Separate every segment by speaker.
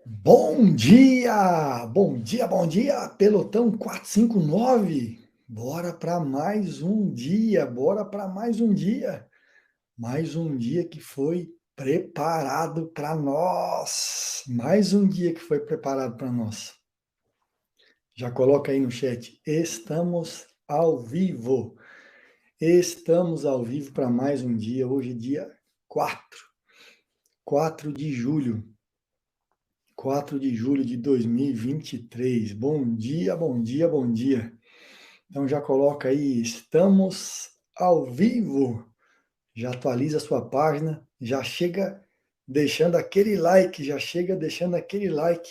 Speaker 1: Bom dia! Bom dia, bom dia, pelotão 459. Bora para mais um dia, bora para mais um dia. Mais um dia que foi preparado para nós. Mais um dia que foi preparado para nós. Já coloca aí no chat. Estamos ao vivo. Estamos ao vivo para mais um dia. Hoje, dia 4 de julho. 4 de julho de 2023. Bom dia, bom dia, bom dia. Então já coloca aí, estamos ao vivo. Já atualiza a sua página, já chega deixando aquele like, já chega deixando aquele like.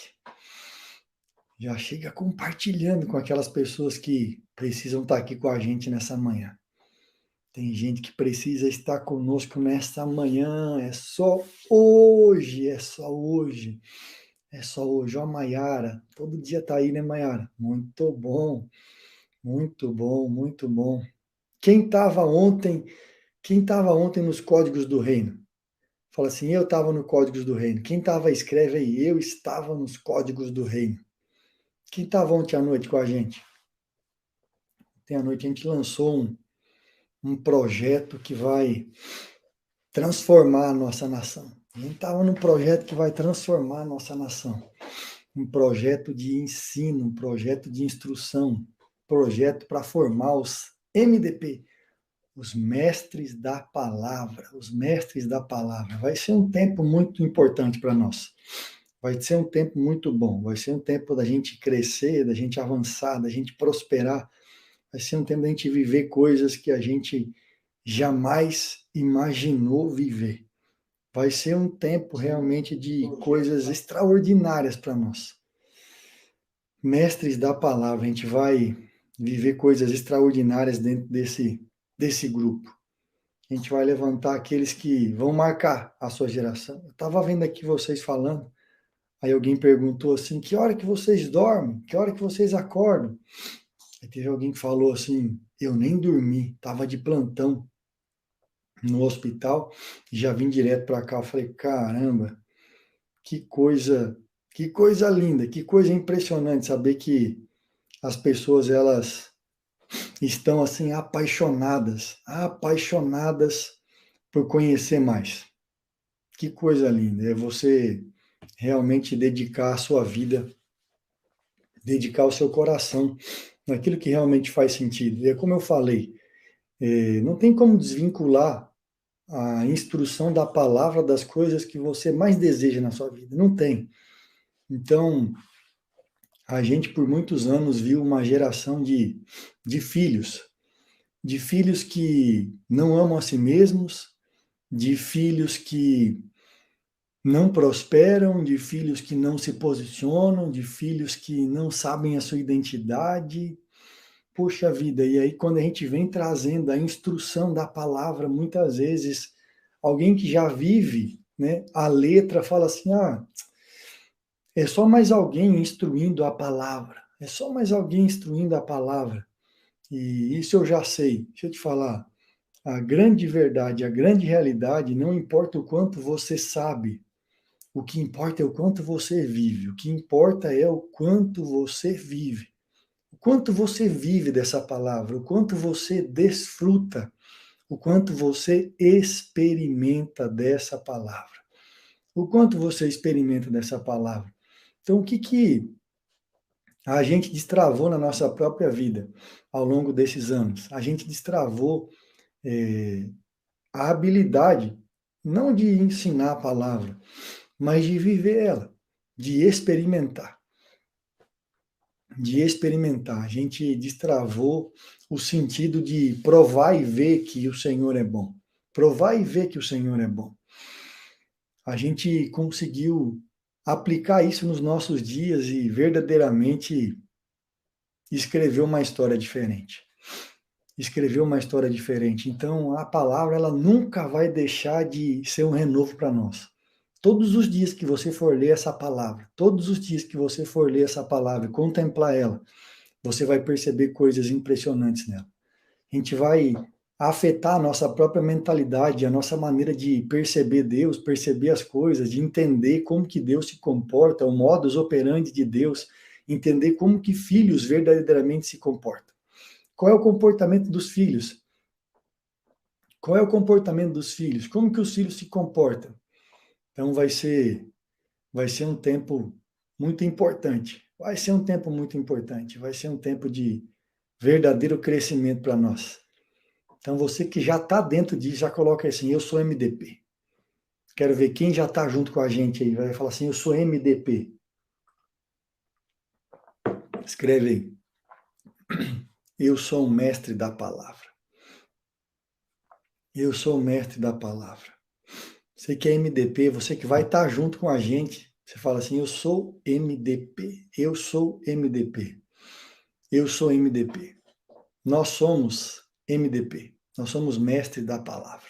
Speaker 1: Já chega compartilhando com aquelas pessoas que precisam estar aqui com a gente nessa manhã. Tem gente que precisa estar conosco nessa manhã, é só hoje, é só hoje. É só hoje, ó, Maiara. Todo dia tá aí, né, Maiara? Muito bom, muito bom, muito bom. Quem estava ontem, quem estava ontem nos Códigos do Reino? Fala assim, eu estava no Códigos do Reino. Quem estava, escreve aí, eu estava nos Códigos do Reino. Quem estava ontem à noite com a gente? Ontem à noite a gente lançou um projeto que vai transformar a nossa nação. A gente estava num projeto que vai transformar a nossa nação. Um projeto de ensino, um projeto de instrução, projeto para formar os MDP, os mestres da palavra, os mestres da palavra. Vai ser um tempo muito importante para nós. Vai ser um tempo muito bom, vai ser um tempo da gente crescer, da gente avançar, da gente prosperar. Vai ser um tempo da gente viver coisas que a gente jamais imaginou viver. Vai ser um tempo realmente de coisas extraordinárias para nós. Mestres da palavra, a gente vai viver coisas extraordinárias dentro desse grupo. A gente vai levantar aqueles que vão marcar a sua geração. Eu estava vendo aqui vocês falando, aí alguém perguntou assim, que hora que vocês dormem? Que hora que vocês acordam? Aí teve alguém que falou assim, eu nem dormi, estava de plantão no hospital, e já vim direto para cá. Eu falei, caramba, que coisa linda, que coisa impressionante saber que as pessoas, elas estão assim apaixonadas por conhecer mais. Que coisa linda, é você realmente dedicar a sua vida, dedicar o seu coração naquilo que realmente faz sentido. E é como eu falei, não tem como desvincular a instrução da palavra das coisas que você mais deseja na sua vida. Não tem. Então, a gente por muitos anos viu uma geração de filhos que não amam a si mesmos, de filhos que não prosperam, de filhos que não se posicionam, de filhos que não sabem a sua identidade. Poxa vida, e aí quando a gente vem trazendo a instrução da palavra, muitas vezes alguém que já vive, né, a letra fala assim: "Ah, é só mais alguém instruindo a palavra. É só mais alguém instruindo a palavra". E isso eu já sei. Deixa eu te falar, a grande verdade, a grande realidade, não importa o quanto você sabe, o que importa é o quanto você vive, o que importa é o quanto você vive. O quanto você vive dessa palavra, o quanto você desfruta, o quanto você experimenta dessa palavra. O quanto você experimenta dessa palavra. Então, o que a gente destravou na nossa própria vida ao longo desses anos? A gente destravou a habilidade, não de ensinar a palavra, mas de viver ela, de experimentar. De experimentar. A gente destravou o sentido de provar e ver que o Senhor é bom. Provar e ver que o Senhor é bom. A gente conseguiu aplicar isso nos nossos dias e verdadeiramente escrever uma história diferente. Escrever uma história diferente. Então, a palavra, ela nunca vai deixar de ser um renovo para nós. Todos os dias que você for ler essa palavra, todos os dias que você for ler essa palavra e contemplar ela, você vai perceber coisas impressionantes nela. A gente vai afetar a nossa própria mentalidade, a nossa maneira de perceber Deus, perceber as coisas, de entender como que Deus se comporta, o modus operandi de Deus, entender como que filhos verdadeiramente se comportam. Qual é o comportamento dos filhos? Qual é o comportamento dos filhos? Como que os filhos se comportam? Então vai ser um tempo muito importante. Vai ser um tempo muito importante. Vai ser um tempo de verdadeiro crescimento para nós. Então, você que já está dentro disso, já coloca assim, eu sou MDP. Quero ver quem já está junto com a gente aí. Vai falar assim, eu sou MDP. Escreve aí. Eu sou um mestre da palavra. Eu sou o mestre da palavra. Você que é MDP, você que vai estar junto com a gente, você fala assim, eu sou MDP. Eu sou MDP. Eu sou MDP. Nós somos MDP. Nós somos mestre da palavra.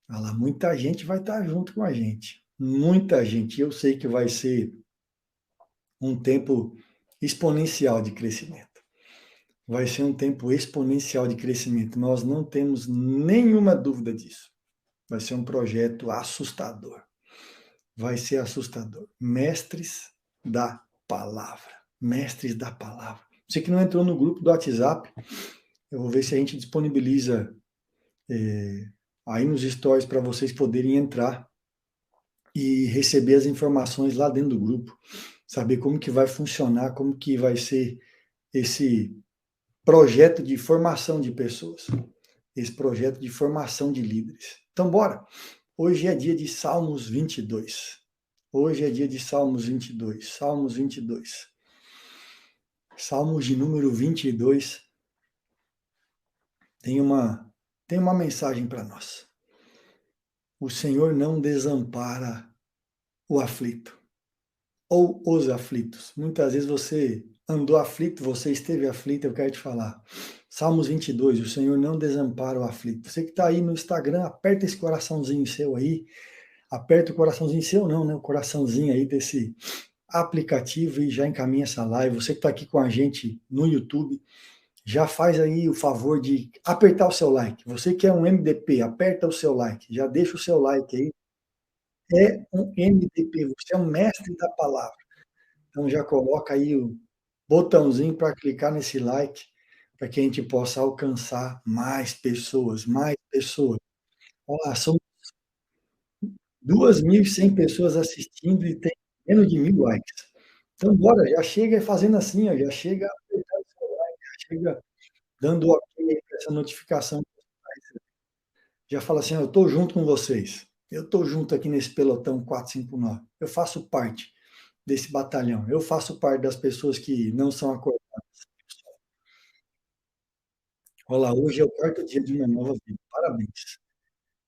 Speaker 1: Olha lá, muita gente vai estar junto com a gente. Muita gente. Eu sei que vai ser um tempo exponencial de crescimento. Vai ser um tempo exponencial de crescimento. Nós não temos nenhuma dúvida disso. Vai ser um projeto assustador. Vai ser assustador. Mestres da palavra. Mestres da palavra. Você que não entrou no grupo do WhatsApp, eu vou ver se a gente disponibiliza aí nos stories para vocês poderem entrar e receber as informações lá dentro do grupo, saber como que vai funcionar, como que vai ser esse projeto de formação de pessoas, esse projeto de formação de líderes. Então, bora! Hoje é dia de Salmos 22. Hoje é dia de Salmos 22. Salmos 22. Salmos de número 22 tem uma mensagem para nós. O Senhor não desampara o aflito ou os aflitos. Muitas vezes você andou aflito, você esteve aflito, eu quero te falar. Salmos 22, o Senhor não desampara o aflito. Você que está aí no Instagram, aperta esse coraçãozinho seu aí, aperta o coraçãozinho seu não, né? O coraçãozinho aí desse aplicativo e já encaminha essa live. Você que está aqui com a gente no YouTube, já faz aí o favor de apertar o seu like. Você que é um MDP, aperta o seu like, já deixa o seu like aí. É um MDP, você é um mestre da palavra. Então já coloca aí o botãozinho para clicar nesse like, para que a gente possa alcançar mais pessoas, mais pessoas. Olha lá, são 2.100 pessoas assistindo e tem menos de 1.000 likes. Então bora, já chega fazendo assim, ó, já chega apertando o seu like, já chega dando ok para essa notificação. Já fala assim, eu estou junto com vocês. Eu estou junto aqui nesse pelotão 459. Eu faço parte desse batalhão. Eu faço parte das pessoas que não são acordadas. Olha lá, hoje é o quarto dia de uma nova vida. Parabéns.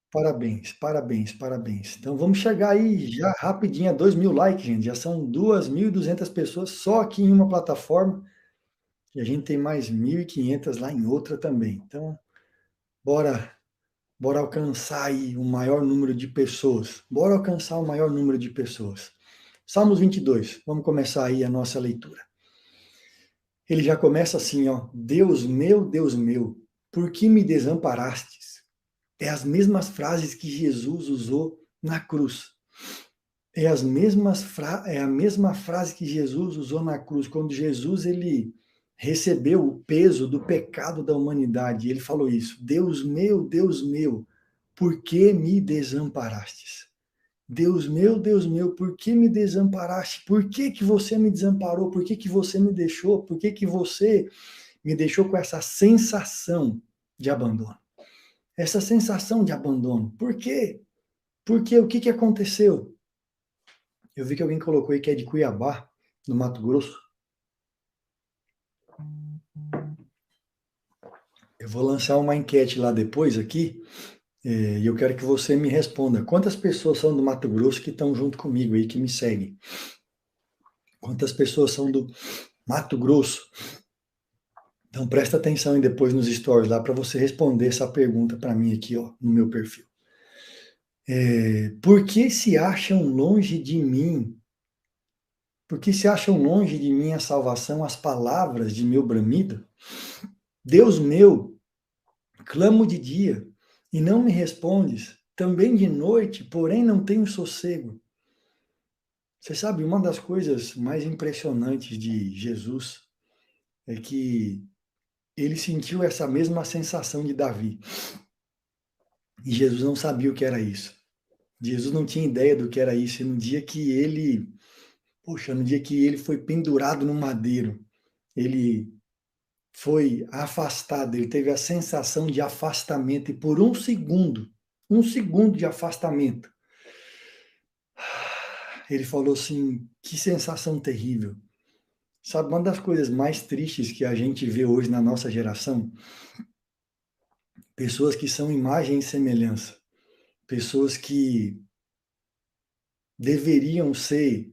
Speaker 1: Parabéns, parabéns, parabéns. Então vamos chegar aí já rapidinho a 2.000 likes, gente. Já são 2.200 pessoas só aqui em uma plataforma. E a gente tem mais 1.500 lá em outra também. Então, bora alcançar aí o maior número de pessoas. Bora alcançar o maior número de pessoas. Salmos 22, vamos começar aí a nossa leitura. Ele já começa assim, ó: Deus meu, por que me desamparastes? É as mesmas frases que Jesus usou na cruz. É a mesma frase que Jesus usou na cruz, quando Jesus ele recebeu o peso do pecado da humanidade. Ele falou isso: Deus meu, por que me desamparastes? Deus meu, por que me desamparaste? Por que que você me desamparou? Por que que você me deixou? Por que que você me deixou com essa sensação de abandono? Essa sensação de abandono. Por quê? Porque o que que aconteceu? Eu vi que alguém colocou aí que é de Cuiabá, no Mato Grosso. Eu vou lançar uma enquete lá depois aqui, e eu quero que você me responda. Quantas pessoas são do Mato Grosso que estão junto comigo aí, que me seguem? Quantas pessoas são do Mato Grosso? Então presta atenção aí depois nos stories lá para você responder essa pergunta para mim aqui, ó, no meu perfil. Por que se acham longe de mim? Por que se acham longe de mim a salvação, as palavras de meu bramido? Deus meu, Clamo de dia, e não me respondes, também de noite, porém não tenho sossego. Você sabe, uma das coisas mais impressionantes de Jesus é que ele sentiu essa mesma sensação de Davi. E Jesus não sabia o que era isso. Jesus não tinha ideia do que era isso. E no dia que ele foi pendurado no madeiro, ele foi afastado, ele teve a sensação de afastamento, e por um segundo de afastamento, ele falou assim, que sensação terrível. Sabe, uma das coisas mais tristes que a gente vê hoje na nossa geração, pessoas que são imagem e semelhança, pessoas que deveriam ser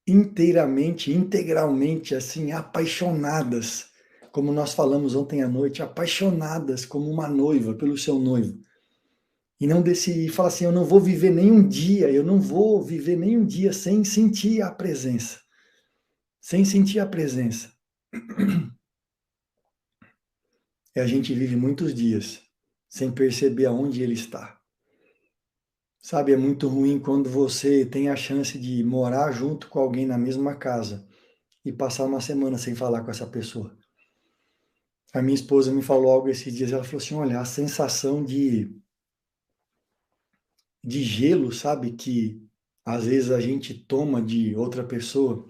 Speaker 1: inteiramente, integralmente, assim, apaixonadas, como nós falamos ontem à noite, apaixonadas como uma noiva pelo seu noivo. E não decidir, falar assim, eu não vou viver nenhum dia sem sentir a presença. Sem sentir a presença. E a gente vive muitos dias sem perceber aonde ele está. Sabe, é muito ruim quando você tem a chance de morar junto com alguém na mesma casa e passar uma semana sem falar com essa pessoa. A minha esposa me falou algo esses dias, ela falou assim, olha, a sensação de gelo, sabe, que às vezes a gente toma de outra pessoa,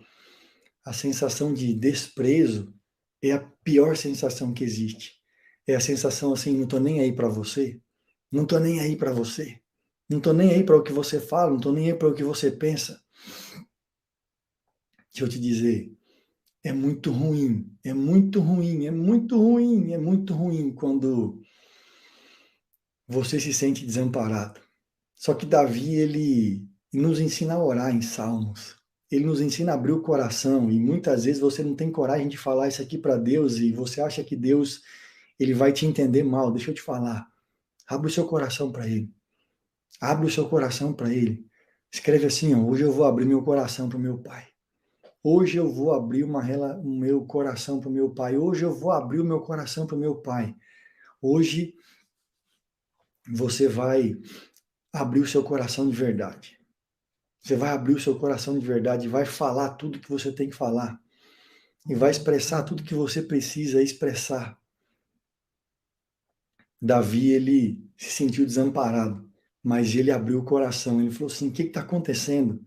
Speaker 1: a sensação de desprezo é a pior sensação que existe. É a sensação assim, não tô nem aí para você, não tô nem aí para você, não tô nem aí para o que você fala, não tô nem aí para o que você pensa. Deixa eu te dizer, é muito ruim, é muito ruim, é muito ruim, é muito ruim quando você se sente desamparado. Só que Davi, ele nos ensina a orar em salmos. Ele nos ensina a abrir o coração, e muitas vezes você não tem coragem de falar isso aqui para Deus, e você acha que Deus ele vai te entender mal. Deixa eu te falar. Abre o seu coração para ele. Abre o seu coração para ele. Escreve assim, ó, hoje eu vou abrir meu coração para o meu pai. Hoje eu vou abrir o meu coração para o meu pai. Hoje eu vou abrir o meu coração para o meu pai. Hoje você vai abrir o seu coração de verdade. Você vai abrir o seu coração de verdade e vai falar tudo que você tem que falar. E vai expressar tudo que você precisa expressar. Davi, ele se sentiu desamparado, mas ele abriu o coração. Ele falou assim, o que está acontecendo?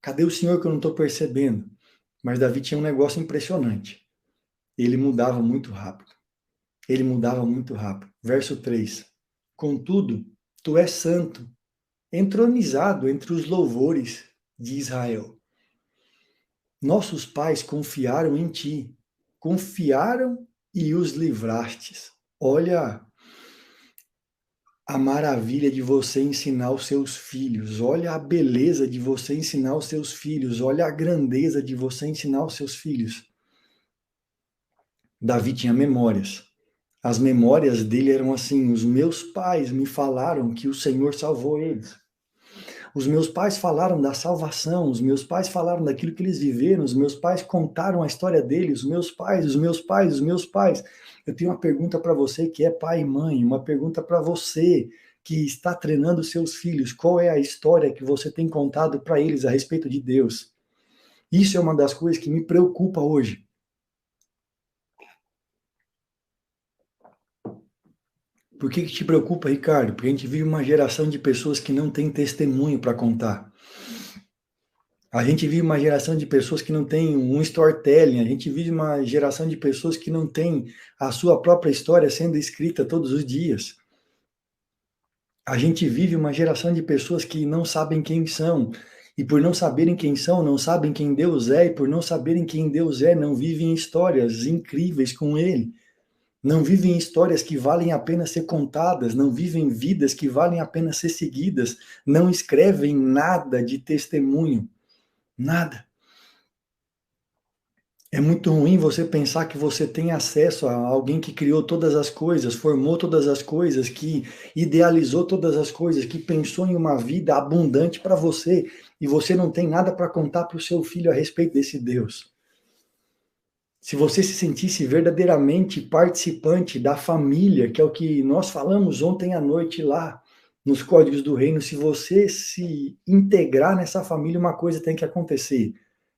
Speaker 1: Cadê o Senhor que eu não estou percebendo? Mas Davi tinha um negócio impressionante. Ele mudava muito rápido. Ele mudava muito rápido. Verso 3. Contudo, tu és santo, entronizado entre os louvores de Israel. Nossos pais confiaram em ti, confiaram e os livrastes. Olha a maravilha de você ensinar os seus filhos, olha a beleza de você ensinar os seus filhos, olha a grandeza de você ensinar os seus filhos. Davi tinha memórias. As memórias dele eram assim, os meus pais me falaram que o Senhor salvou eles. Os meus pais falaram da salvação, os meus pais falaram daquilo que eles viveram, os meus pais contaram a história deles, os meus pais, os meus pais, os meus pais. Eu tenho uma pergunta para você que é pai e mãe, uma pergunta para você que está treinando seus filhos. Qual é a história que você tem contado para eles a respeito de Deus? Isso é uma das coisas que me preocupa hoje. Por que te preocupa, Ricardo? Porque a gente vive uma geração de pessoas que não tem testemunho para contar. A gente vive uma geração de pessoas que não tem um storytelling, a gente vive uma geração de pessoas que não tem a sua própria história sendo escrita todos os dias. A gente vive uma geração de pessoas que não sabem quem são, e por não saberem quem são, não sabem quem Deus é, e por não saberem quem Deus é, não vivem histórias incríveis com Ele. Não vivem histórias que valem a pena ser contadas, não vivem vidas que valem a pena ser seguidas, não escrevem nada de testemunho. Nada. É muito ruim você pensar que você tem acesso a alguém que criou todas as coisas, formou todas as coisas, que idealizou todas as coisas, que pensou em uma vida abundante para você, e você não tem nada para contar para o seu filho a respeito desse Deus. se você se sentisse verdadeiramente participante da família, que é o que nós falamos ontem à noite lá, nos Códigos do Reino, se você se integrar nessa família, uma coisa tem que acontecer.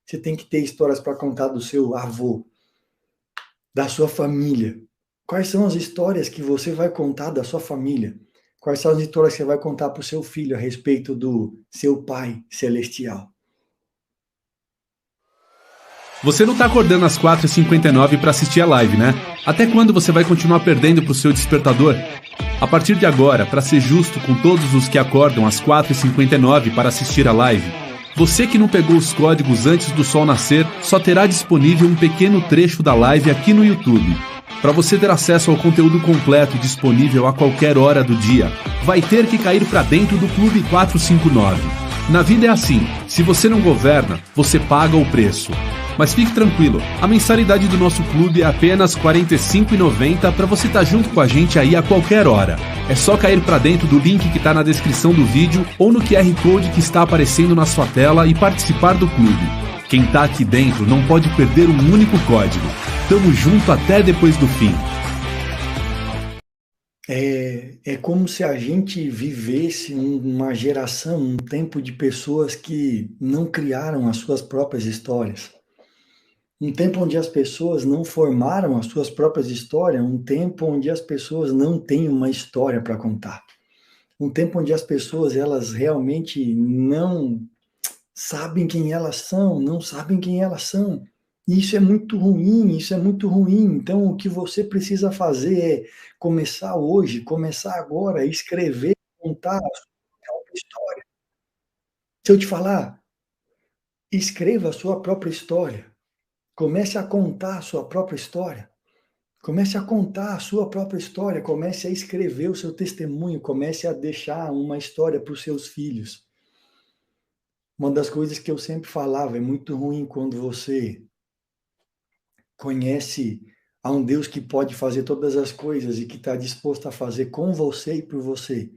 Speaker 1: Você tem que ter histórias para contar do seu avô, da sua família. Quais são as histórias que você vai contar da sua família? Quais são as histórias que você vai contar para o seu filho a respeito do seu Pai Celestial?
Speaker 2: Você não tá acordando às 4h59 para assistir a live, né? Até quando você vai continuar perdendo pro seu despertador? A partir de agora, para ser justo com todos os que acordam às 4h59 para assistir a live, você que não pegou os códigos antes do sol nascer, só terá disponível um pequeno trecho da live aqui no YouTube. Para você ter acesso ao conteúdo completo disponível a qualquer hora do dia, vai ter que cair para dentro do Clube 459. Na vida é assim, se você não governa, você paga o preço. Mas fique tranquilo, a mensalidade do nosso clube é apenas R$ 45,90 para você estar junto com a gente aí a qualquer hora. É só cair para dentro do link que está na descrição do vídeo ou no QR Code que está aparecendo na sua tela e participar do clube. Quem tá aqui dentro não pode perder um único código. Tamo junto até depois do fim.
Speaker 1: É como se a gente vivesse uma geração, um tempo de pessoas que não criaram as suas próprias histórias. Um tempo onde as pessoas não formaram as suas próprias histórias, um tempo onde as pessoas não têm uma história para contar. Um tempo onde as pessoas, elas realmente não sabem quem elas são, não sabem quem elas são. E isso é muito ruim, isso é muito ruim. Então, o que você precisa fazer é começar hoje, começar agora, escrever, contar a sua própria história. Se eu te falar, escreva a sua própria história. Comece a contar a sua própria história. Comece a contar a sua própria história. Comece a escrever o seu testemunho. Comece a deixar uma história para os seus filhos. Uma das coisas que eu sempre falava, é muito ruim quando você conhece a um Deus que pode fazer todas as coisas e que está disposto a fazer com você e por você,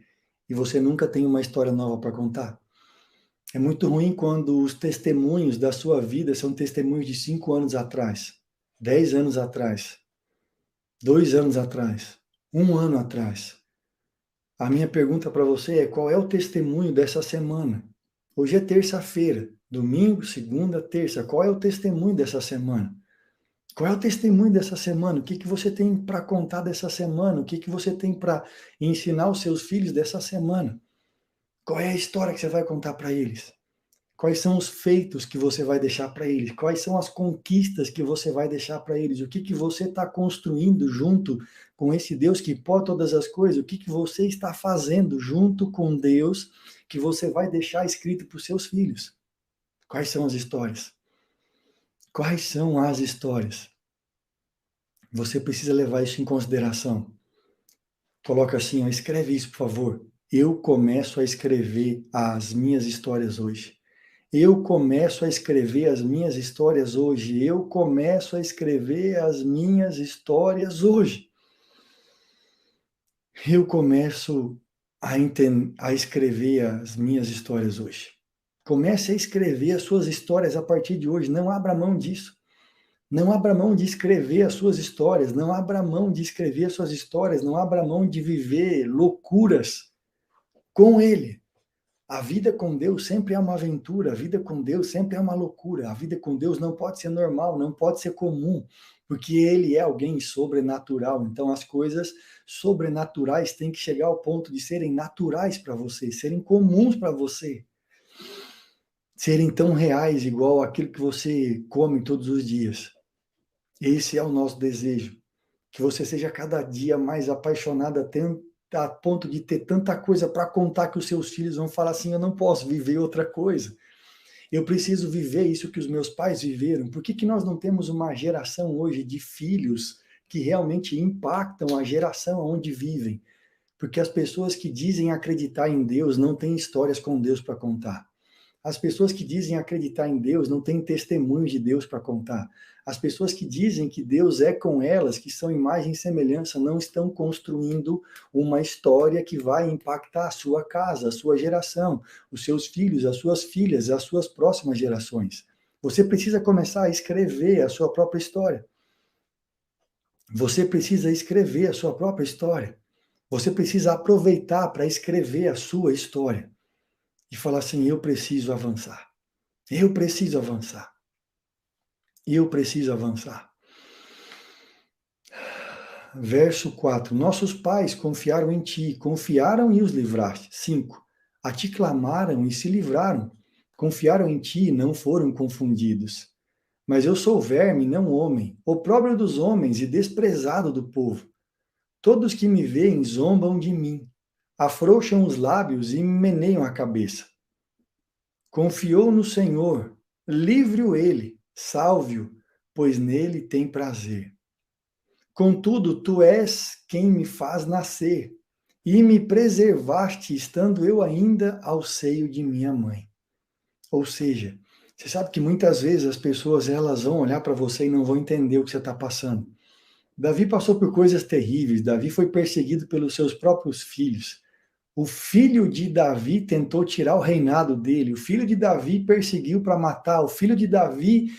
Speaker 1: e você nunca tem uma história nova para contar. É muito ruim quando os testemunhos da sua vida são testemunhos de 5 anos atrás, 10 anos atrás, 2 anos atrás, 1 ano atrás. A minha pergunta para você é: qual é o testemunho dessa semana? Hoje é terça-feira, domingo, segunda, terça. Qual é o testemunho dessa semana? Qual é o testemunho dessa semana? O que você tem para contar dessa semana? O que você tem para ensinar os seus filhos dessa semana? Qual é a história que você vai contar para eles? Quais são os feitos que você vai deixar para eles? Quais são as conquistas que você vai deixar para eles? O que você está construindo junto com esse Deus que pode todas as coisas? O que você está fazendo junto com Deus que você vai deixar escrito para os seus filhos? Quais são as histórias? Quais são as histórias? Você precisa levar isso em consideração. Coloca assim, ó, escreve isso, por favor. Eu começo a escrever as minhas histórias hoje. Eu começo a escrever as minhas histórias hoje. Eu começo a escrever as minhas histórias hoje. Eu começo a escrever as minhas histórias hoje. Comece a escrever as suas histórias a partir de hoje. Não abra mão disso. Não abra mão de escrever as suas histórias. Não abra mão de escrever as suas histórias. Não abra mão de viver loucuras com Ele. A vida com Deus sempre é uma aventura, a vida com Deus sempre é uma loucura, a vida com Deus não pode ser normal, não pode ser comum, porque Ele é alguém sobrenatural, então as coisas sobrenaturais têm que chegar ao ponto de serem naturais para você, serem comuns para você, serem tão reais igual aquilo que você come todos os dias. Esse é o nosso desejo, que você seja cada dia mais apaixonada, a ponto de ter tanta coisa para contar que os seus filhos vão falar assim: eu não posso viver outra coisa. Eu preciso viver isso que os meus pais viveram. Por que nós não temos uma geração hoje de filhos que realmente impactam a geração onde vivem? Porque as pessoas que dizem acreditar em Deus não têm histórias com Deus para contar. As pessoas que dizem acreditar em Deus não têm testemunhos de Deus para contar. As pessoas que dizem que Deus é com elas, que são imagem e semelhança, não estão construindo uma história que vai impactar a sua casa, a sua geração, os seus filhos, as suas filhas, as suas próximas gerações. Você precisa começar a escrever a sua própria história. Você precisa escrever a sua própria história. Você precisa aproveitar para escrever a sua história. E falar assim, eu preciso avançar. Eu preciso avançar. Eu preciso avançar. Verso 4. Nossos pais confiaram em ti, confiaram e os livraste. 5. A ti clamaram e se livraram. Confiaram em ti e não foram confundidos. Mas eu sou verme, não homem, opróbrio dos homens e desprezado do povo. Todos que me veem zombam de mim, afrouxam os lábios e meneiam a cabeça. Confiou no Senhor, livre-o ele, salve-o, pois nele tem prazer. Contudo, tu és quem me faz nascer, e me preservaste, estando eu ainda ao seio de minha mãe. Ou seja, você sabe que muitas vezes as pessoas elas vão olhar para você e não vão entender o que você está passando. Davi passou por coisas terríveis, Davi foi perseguido pelos seus próprios filhos. O filho de Davi tentou tirar o reinado dele, o filho de Davi perseguiu para matar, o filho de Davi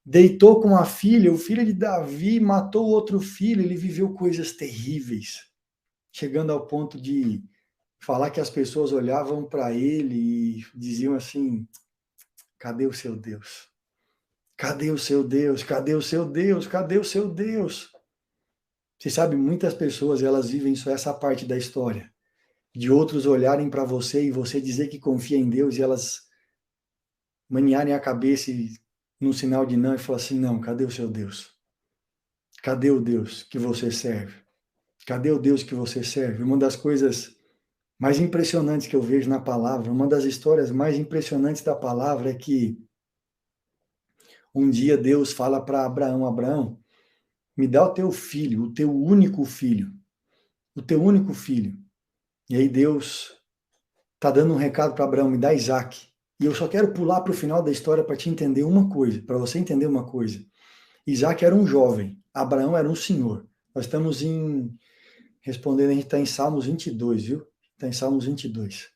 Speaker 1: deitou com a filha, o filho de Davi matou outro filho, ele viveu coisas terríveis, chegando ao ponto de falar que as pessoas olhavam para ele e diziam assim, cadê o seu Deus? Cadê o seu Deus? Cadê o seu Deus? Cadê o seu Deus? Você sabe, muitas pessoas, elas vivem só essa parte da história, de outros olharem para você e você dizer que confia em Deus e elas maniarem a cabeça num sinal de não e falar assim, não, cadê o seu Deus? Cadê o Deus que você serve? Cadê o Deus que você serve? Uma das coisas mais impressionantes que eu vejo na palavra, uma das histórias mais impressionantes da palavra é que um dia Deus fala para Abraão, Abraão, me dá o teu filho, o teu único filho, o teu único filho. E aí Deus está dando um recado para Abraão, me dá Isaac. E eu só quero pular para o final da história para te entender uma coisa, para você entender uma coisa. Isaac era um jovem, Abraão era um senhor. Nós estamos respondendo, a gente está em Salmos 22, viu? Está em Salmos 22.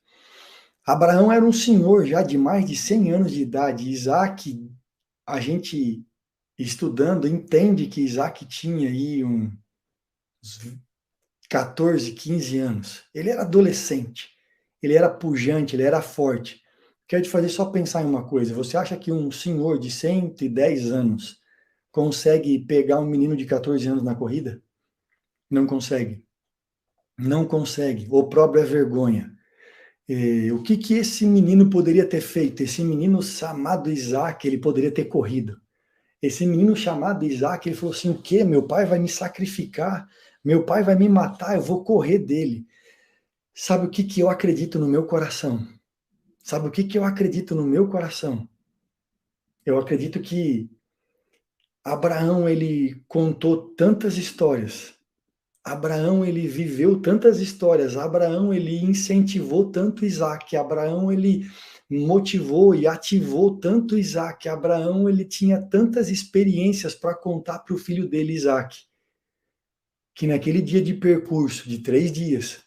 Speaker 1: Abraão era um senhor já de mais de 100 anos de idade. Isaac, a gente estudando, entende que Isaac tinha aí uns 14, 15 anos. Ele era adolescente, ele era pujante, ele era forte. Quero te fazer só pensar em uma coisa. Você acha que um senhor de 110 anos consegue pegar um menino de 14 anos na corrida? Não consegue. Não consegue. O próprio é vergonha. O que esse menino poderia ter feito? Esse menino chamado Isaac, ele poderia ter corrido. Esse menino chamado Isaac, ele falou assim, o quê? Meu pai vai me sacrificar, meu pai vai me matar, eu vou correr dele. Sabe o que eu acredito no meu coração? Sabe o que eu acredito no meu coração? Eu acredito que Abraão, ele contou tantas histórias. Abraão, ele viveu tantas histórias. Abraão, ele incentivou tanto Isaac. Abraão, ele motivou e ativou tanto Isaac. Abraão, ele tinha tantas experiências para contar para o filho dele, Isaac, que naquele dia de percurso, de 3 dias,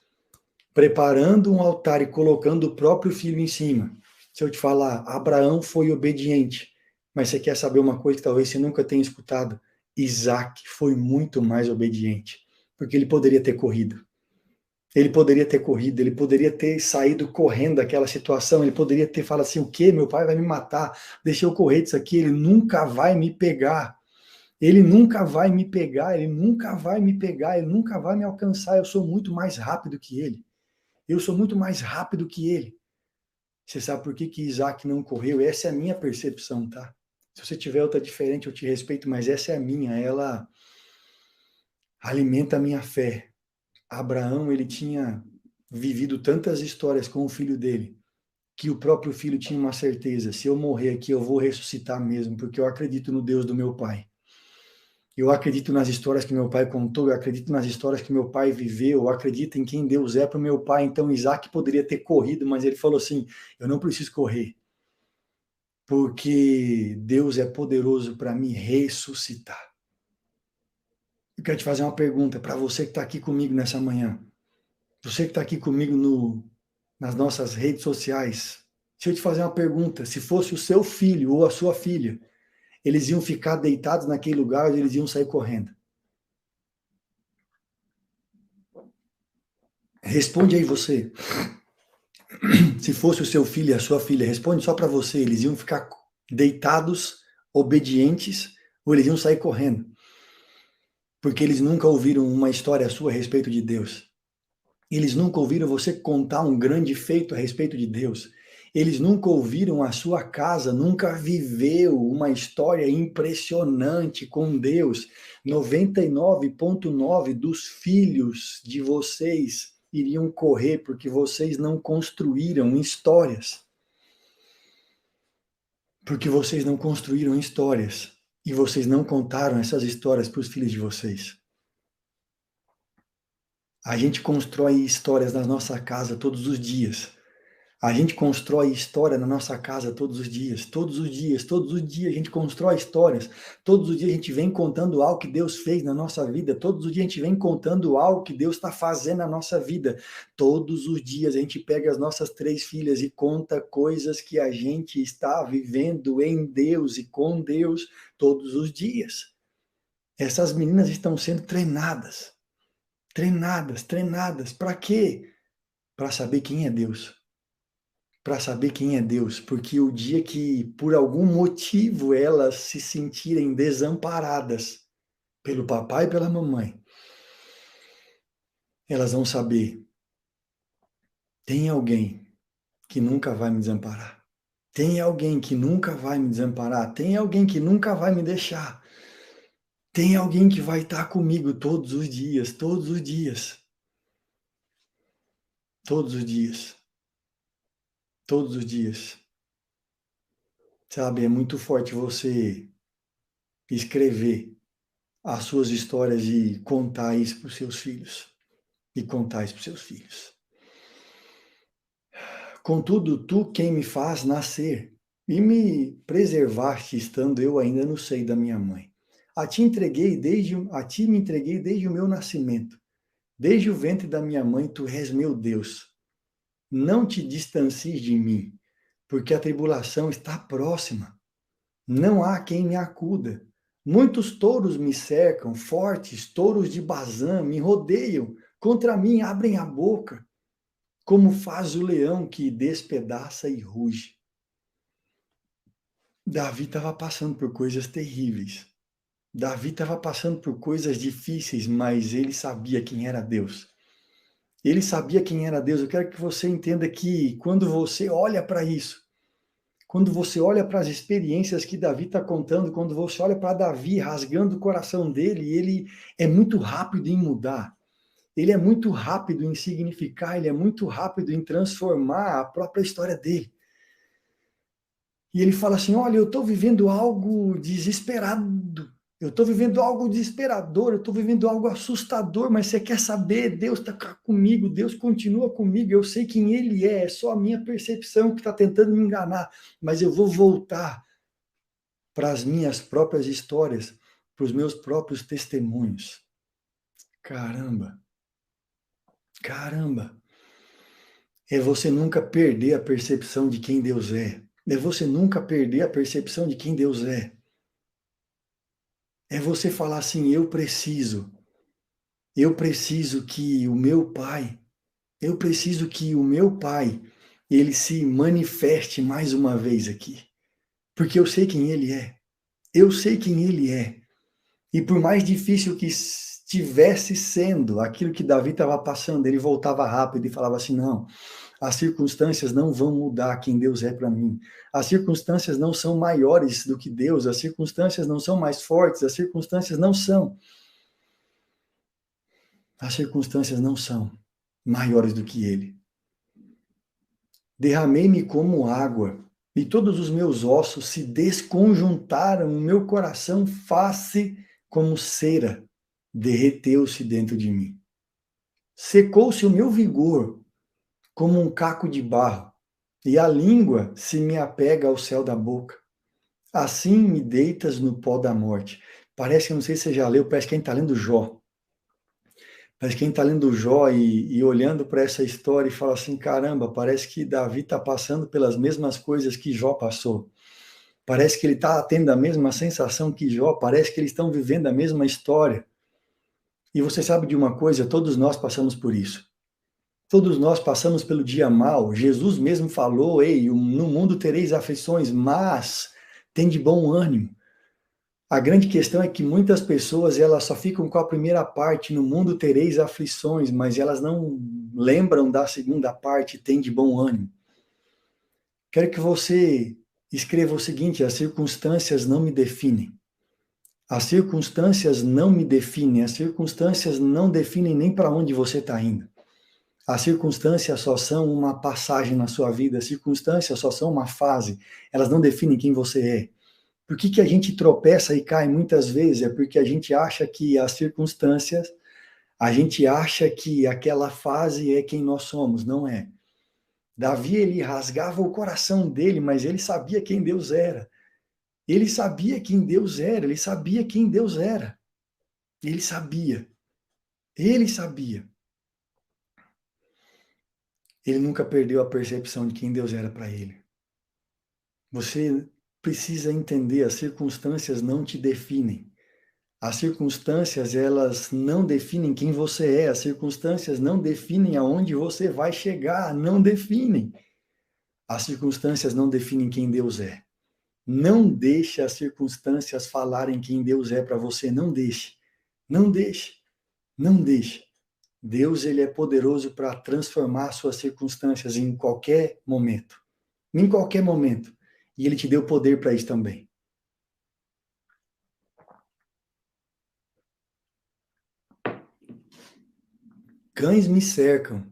Speaker 1: preparando um altar e colocando o próprio filho em cima, se eu te falar, Abraão foi obediente, mas você quer saber uma coisa que talvez você nunca tenha escutado? Isaac foi muito mais obediente, porque ele poderia ter corrido. Ele poderia ter corrido, ele poderia ter saído correndo daquela situação, ele poderia ter falado assim, o quê? Meu pai vai me matar, deixa eu correr disso aqui, ele nunca vai me pegar. Ele nunca vai me pegar, ele nunca vai me pegar, ele nunca vai me alcançar, eu sou muito mais rápido que ele. Eu sou muito mais rápido que ele. Você sabe por que Isaac não correu? Essa é a minha percepção, tá? Se você tiver outra diferente, eu te respeito, mas essa é a minha, ela alimenta a minha fé. Abraão, ele tinha vivido tantas histórias com o filho dele, que o próprio filho tinha uma certeza, se eu morrer aqui, eu vou ressuscitar mesmo, porque eu acredito no Deus do meu pai. Eu acredito nas histórias que meu pai contou, eu acredito nas histórias que meu pai viveu, eu acredito em quem Deus é para o meu pai. Então Isaac poderia ter corrido, mas ele falou assim, eu não preciso correr, porque Deus é poderoso para me ressuscitar. Eu quero te fazer uma pergunta para você que está aqui comigo nessa manhã. Você que está aqui comigo nas nossas redes sociais. Se eu te fazer uma pergunta, se fosse o seu filho ou a sua filha, eles iam ficar deitados naquele lugar ou eles iam sair correndo? Responde aí você. Se fosse o seu filho e a sua filha, responde só para você. Eles iam ficar deitados, obedientes, ou eles iam sair correndo? Porque eles nunca ouviram uma história sua a respeito de Deus. Eles nunca ouviram você contar um grande feito a respeito de Deus. Eles nunca ouviram a sua casa, nunca viveu uma história impressionante com Deus. 99,9% dos filhos de vocês iriam correr porque vocês não construíram histórias. Porque vocês não construíram histórias. E vocês não contaram essas histórias para os filhos de vocês. A gente constrói histórias na nossa casa todos os dias. A gente constrói história na nossa casa todos os dias. Todos os dias, todos os dias a gente constrói histórias. Todos os dias a gente vem contando algo que Deus fez na nossa vida. Todos os dias a gente vem contando algo que Deus está fazendo na nossa vida. Todos os dias a gente pega as nossas 3 filhas e conta coisas que a gente está vivendo em Deus e com Deus todos os dias. Essas meninas estão sendo treinadas. Treinadas. Para quê? Para saber quem é Deus. Para saber quem é Deus. Porque o dia que, por algum motivo, elas se sentirem desamparadas pelo papai e pela mamãe, elas vão saber: tem alguém que nunca vai me desamparar. Tem alguém que nunca vai me desamparar. Tem alguém que nunca vai me deixar. Tem alguém que vai estar comigo todos os dias, todos os dias. Todos os dias. Todos os dias. Sabe, é muito forte você escrever as suas histórias e contar isso para os seus filhos. E contar isso para os seus filhos. Contudo, tu quem me faz nascer e me preservaste estando eu ainda no seio da minha mãe. A ti me entreguei desde o meu nascimento. Desde o ventre da minha mãe, tu és meu Deus. Não te distancies de mim, porque a tribulação está próxima. Não há quem me acuda. Muitos touros me cercam, fortes, touros de Bazã me rodeiam, contra mim abrem a boca, como faz o leão que despedaça e ruge. Davi estava passando por coisas terríveis. Davi estava passando por coisas difíceis, mas ele sabia quem era Deus. Ele sabia quem era Deus. Eu quero que você entenda que quando você olha para isso, quando você olha para as experiências que Davi está contando, quando você olha para Davi rasgando o coração dele, ele é muito rápido em mudar. Ele é muito rápido em significar, ele é muito rápido em transformar a própria história dele. E ele fala assim: olha, eu estou vivendo algo desesperado. Eu estou vivendo algo desesperador, eu estou vivendo algo assustador, mas você quer saber? Deus está comigo, Deus continua comigo, eu sei quem Ele é só a minha percepção que está tentando me enganar, mas eu vou voltar para as minhas próprias histórias, para os meus próprios testemunhos. Caramba! É você nunca perder a percepção de quem Deus é. É você nunca perder a percepção de quem Deus é. É você falar assim: eu preciso que o meu Pai, ele se manifeste mais uma vez aqui. Porque eu sei quem Ele é. E por mais difícil que estivesse sendo aquilo que Davi estava passando, ele voltava rápido e falava assim: não, as circunstâncias não vão mudar quem Deus é para mim. As circunstâncias não são maiores do que Deus, as circunstâncias não são mais fortes, as circunstâncias não são. As circunstâncias não são maiores do que Ele. Derramei-me como água, e todos os meus ossos se desconjuntaram, o meu coração faz-se como cera, derreteu-se dentro de mim. Secou-se o meu vigor, como um caco de barro, e a língua se me apega ao céu da boca. Assim me deitas no pó da morte. Parece que, não sei se você já leu, parece que a gente está lendo Jó. Parece que a gente está lendo Jó e olhando para essa história e fala assim: caramba, parece que Davi está passando pelas mesmas coisas que Jó passou. Parece que ele está tendo a mesma sensação que Jó, parece que eles estão vivendo a mesma história. E você sabe de uma coisa, todos nós passamos por isso. Todos nós passamos pelo dia mal. Jesus mesmo falou, ei, no mundo tereis aflições, mas tem de bom ânimo. A grande questão é que muitas pessoas, elas só ficam com a primeira parte, no mundo tereis aflições, mas elas não lembram da segunda parte, tem de bom ânimo. Quero que você escreva o seguinte: as circunstâncias não me definem. As circunstâncias não me definem, as circunstâncias não definem nem para onde você está indo. As circunstâncias só são uma passagem na sua vida, as circunstâncias só são uma fase, elas não definem quem você é. Por que a gente tropeça e cai muitas vezes? É porque a gente acha que as circunstâncias, a gente acha que aquela fase é quem nós somos, não é. Davi, ele rasgava o coração dele, mas ele sabia quem Deus era. Ele sabia quem Deus era, ele sabia quem Deus era. Ele sabia. Ele sabia. Ele nunca perdeu a percepção de quem Deus era para ele. Você precisa entender, as circunstâncias não te definem. As circunstâncias, elas não definem quem você é. As circunstâncias não definem aonde você vai chegar. Não definem. As circunstâncias não definem quem Deus é. Não deixe as circunstâncias falarem quem Deus é para você. Não deixe. Não deixe. Não deixe. Deus, ele é poderoso para transformar suas circunstâncias em qualquer momento. Em qualquer momento. E ele te deu poder para isso também. Cães me cercam.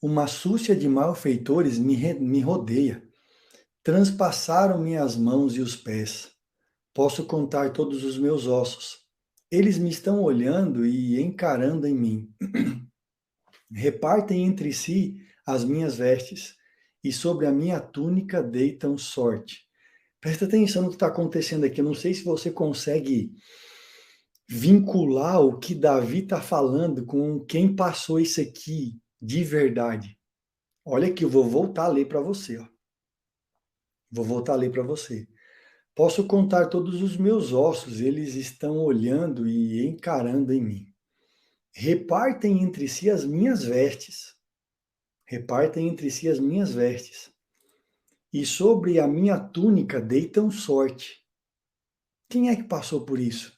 Speaker 1: Uma súcia de malfeitores me rodeia. Transpassaram minhas mãos e os pés. Posso contar todos os meus ossos. Eles me estão olhando e encarando em mim. Repartem entre si as minhas vestes, e sobre a minha túnica deitam sorte. Presta atenção no que está acontecendo aqui. Eu não sei se você consegue vincular o que Davi está falando com quem passou isso aqui de verdade. Olha aqui, eu vou voltar a ler para você. Ó. Vou voltar a ler para você. Posso contar todos os meus ossos, eles estão olhando e encarando em mim. Repartem entre si as minhas vestes. Repartem entre si as minhas vestes. E sobre a minha túnica deitam sorte. Quem é que passou por isso?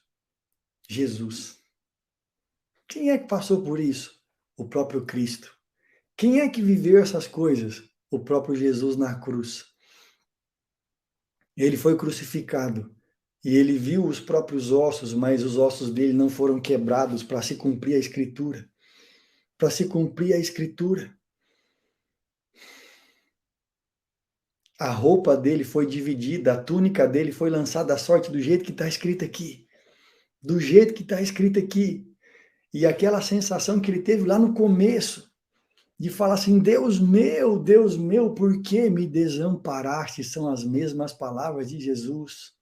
Speaker 1: Jesus. Quem é que passou por isso? O próprio Cristo. Quem é que viveu essas coisas? O próprio Jesus na cruz. Ele foi crucificado e ele viu os próprios ossos, mas os ossos dele não foram quebrados para se cumprir a Escritura. Para se cumprir a Escritura. A roupa dele foi dividida, a túnica dele foi lançada à sorte do jeito que está escrito aqui. Do jeito que está escrito aqui. E aquela sensação que ele teve lá no começo, de falar assim, Deus meu, por que me desamparaste? São as mesmas palavras de Jesus.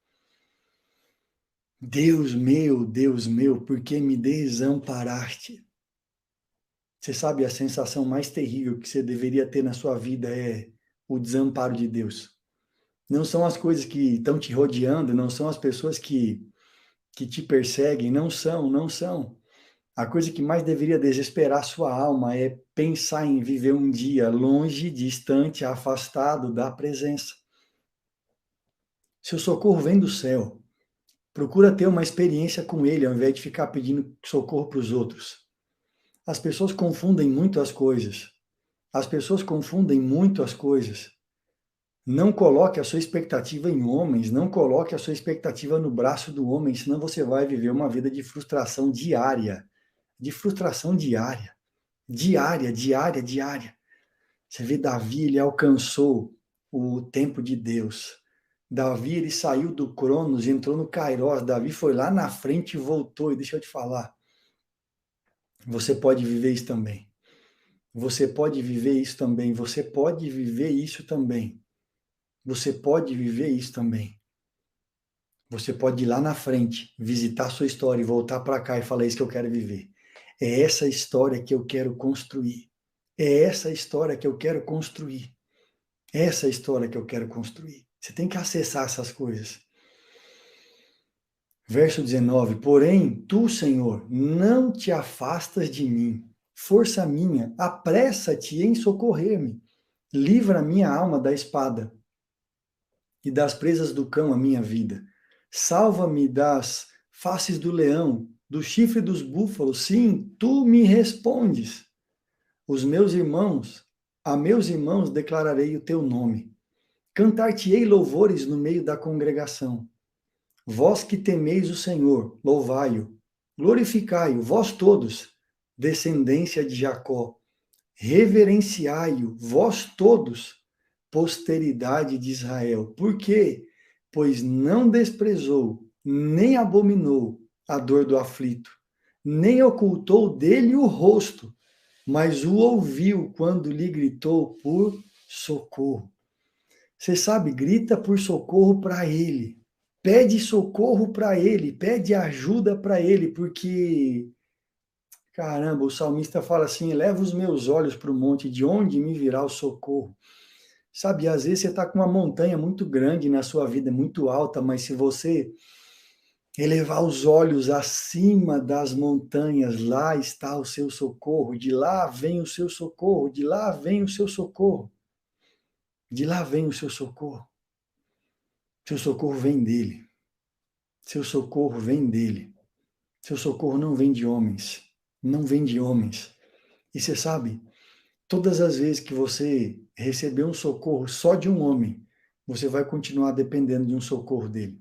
Speaker 1: Deus meu, por que me desamparaste? Você sabe, a sensação mais terrível que você deveria ter na sua vida é o desamparo de Deus. Não são as coisas que estão te rodeando, não são as pessoas que te perseguem, não são. A coisa que mais deveria desesperar a sua alma é pensar em viver um dia longe, distante, afastado da presença. Seu socorro vem do céu. Procura ter uma experiência com ele, ao invés de ficar pedindo socorro para os outros. As pessoas confundem muito as coisas. As pessoas confundem muito as coisas. Não coloque a sua expectativa em homens, não coloque a sua expectativa no braço do homem, senão você vai viver uma vida de frustração diária. De frustração diária. Diária. Você vê Davi, ele alcançou o tempo de Deus. Davi, ele saiu do Cronos, entrou no Kairos. Davi foi lá na frente e voltou. E deixa eu te falar, você pode viver isso também. Você pode viver isso também. Você pode viver isso também. Você pode viver isso também. Você pode ir lá na frente, visitar a sua história e voltar para cá e falar, isso que eu quero viver. É essa história que eu quero construir. É essa história que eu quero construir. Essa história que eu quero construir. Você tem que acessar essas coisas. Verso 19. Porém, tu, Senhor, não te afastas de mim. Força minha, apressa-te em socorrer-me. Livra a minha alma da espada e das presas do cão a minha vida. Salva-me das faces do leão, do chifre dos búfalos. Sim, tu me respondes. A meus irmãos declararei o teu nome. Cantar-te-ei louvores no meio da congregação. Vós que temeis o Senhor, louvai-o. Glorificai-o, vós todos, descendência de Jacó. Reverenciai-o, vós todos, posteridade de Israel. Por quê? Pois não desprezou, nem abominou a dor do aflito, nem ocultou dele o rosto, mas o ouviu quando lhe gritou por socorro. Você sabe, grita por socorro para ele. Pede socorro para ele, pede ajuda para ele, porque, caramba, o salmista fala assim, eleva os meus olhos para o monte, de onde me virá o socorro? Sabe, às vezes você está com uma montanha muito grande na sua vida, muito alta, mas se você elevar os olhos acima das montanhas, lá está o seu socorro, de lá vem o seu socorro, de lá vem o seu socorro, de lá vem o seu socorro. Seu socorro vem dele. Seu socorro vem dele. Seu socorro não vem de homens. Não vem de homens. E você sabe, todas as vezes que você receber um socorro só de um homem, você vai continuar dependendo de um socorro dele.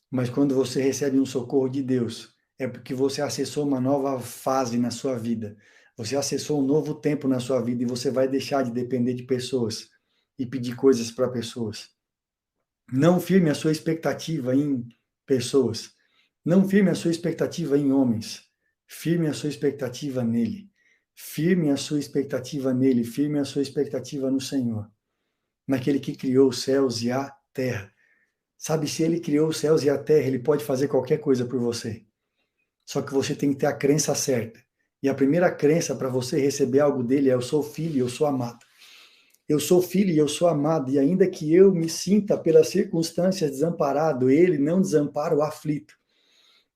Speaker 1: Mas quando você recebe um socorro de Deus, é porque você acessou uma nova fase na sua vida. Você acessou um novo tempo na sua vida e você vai deixar de depender de pessoas e pedir coisas para pessoas. Não firme a sua expectativa em pessoas. Não firme a sua expectativa em homens. Firme a sua expectativa nele. Firme a sua expectativa nele. Firme a sua expectativa no Senhor. Naquele que criou os céus e a terra. Sabe, se ele criou os céus e a terra, ele pode fazer qualquer coisa por você. Só que você tem que ter a crença certa. E a primeira crença para você receber algo dele é: eu sou filho e eu sou amado. Eu sou filho e eu sou amado, e ainda que eu me sinta pelas circunstâncias desamparado, ele não desampara o aflito.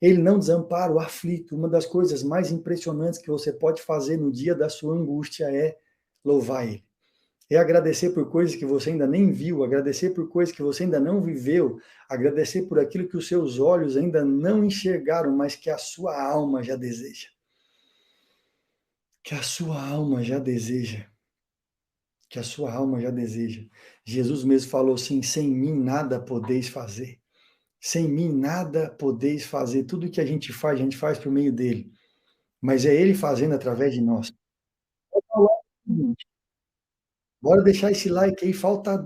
Speaker 1: Ele não desampara o aflito. Uma das coisas mais impressionantes que você pode fazer no dia da sua angústia é louvar ele. É agradecer por coisas que você ainda nem viu, agradecer por coisas que você ainda não viveu, agradecer por aquilo que os seus olhos ainda não enxergaram, mas que a sua alma já deseja. Que a sua alma já deseja. Que a sua alma já deseja. Jesus mesmo falou assim: sem mim nada podeis fazer. Sem mim nada podeis fazer. Tudo que a gente faz por meio dele. Mas é ele fazendo através de nós. Bora deixar esse like aí, falta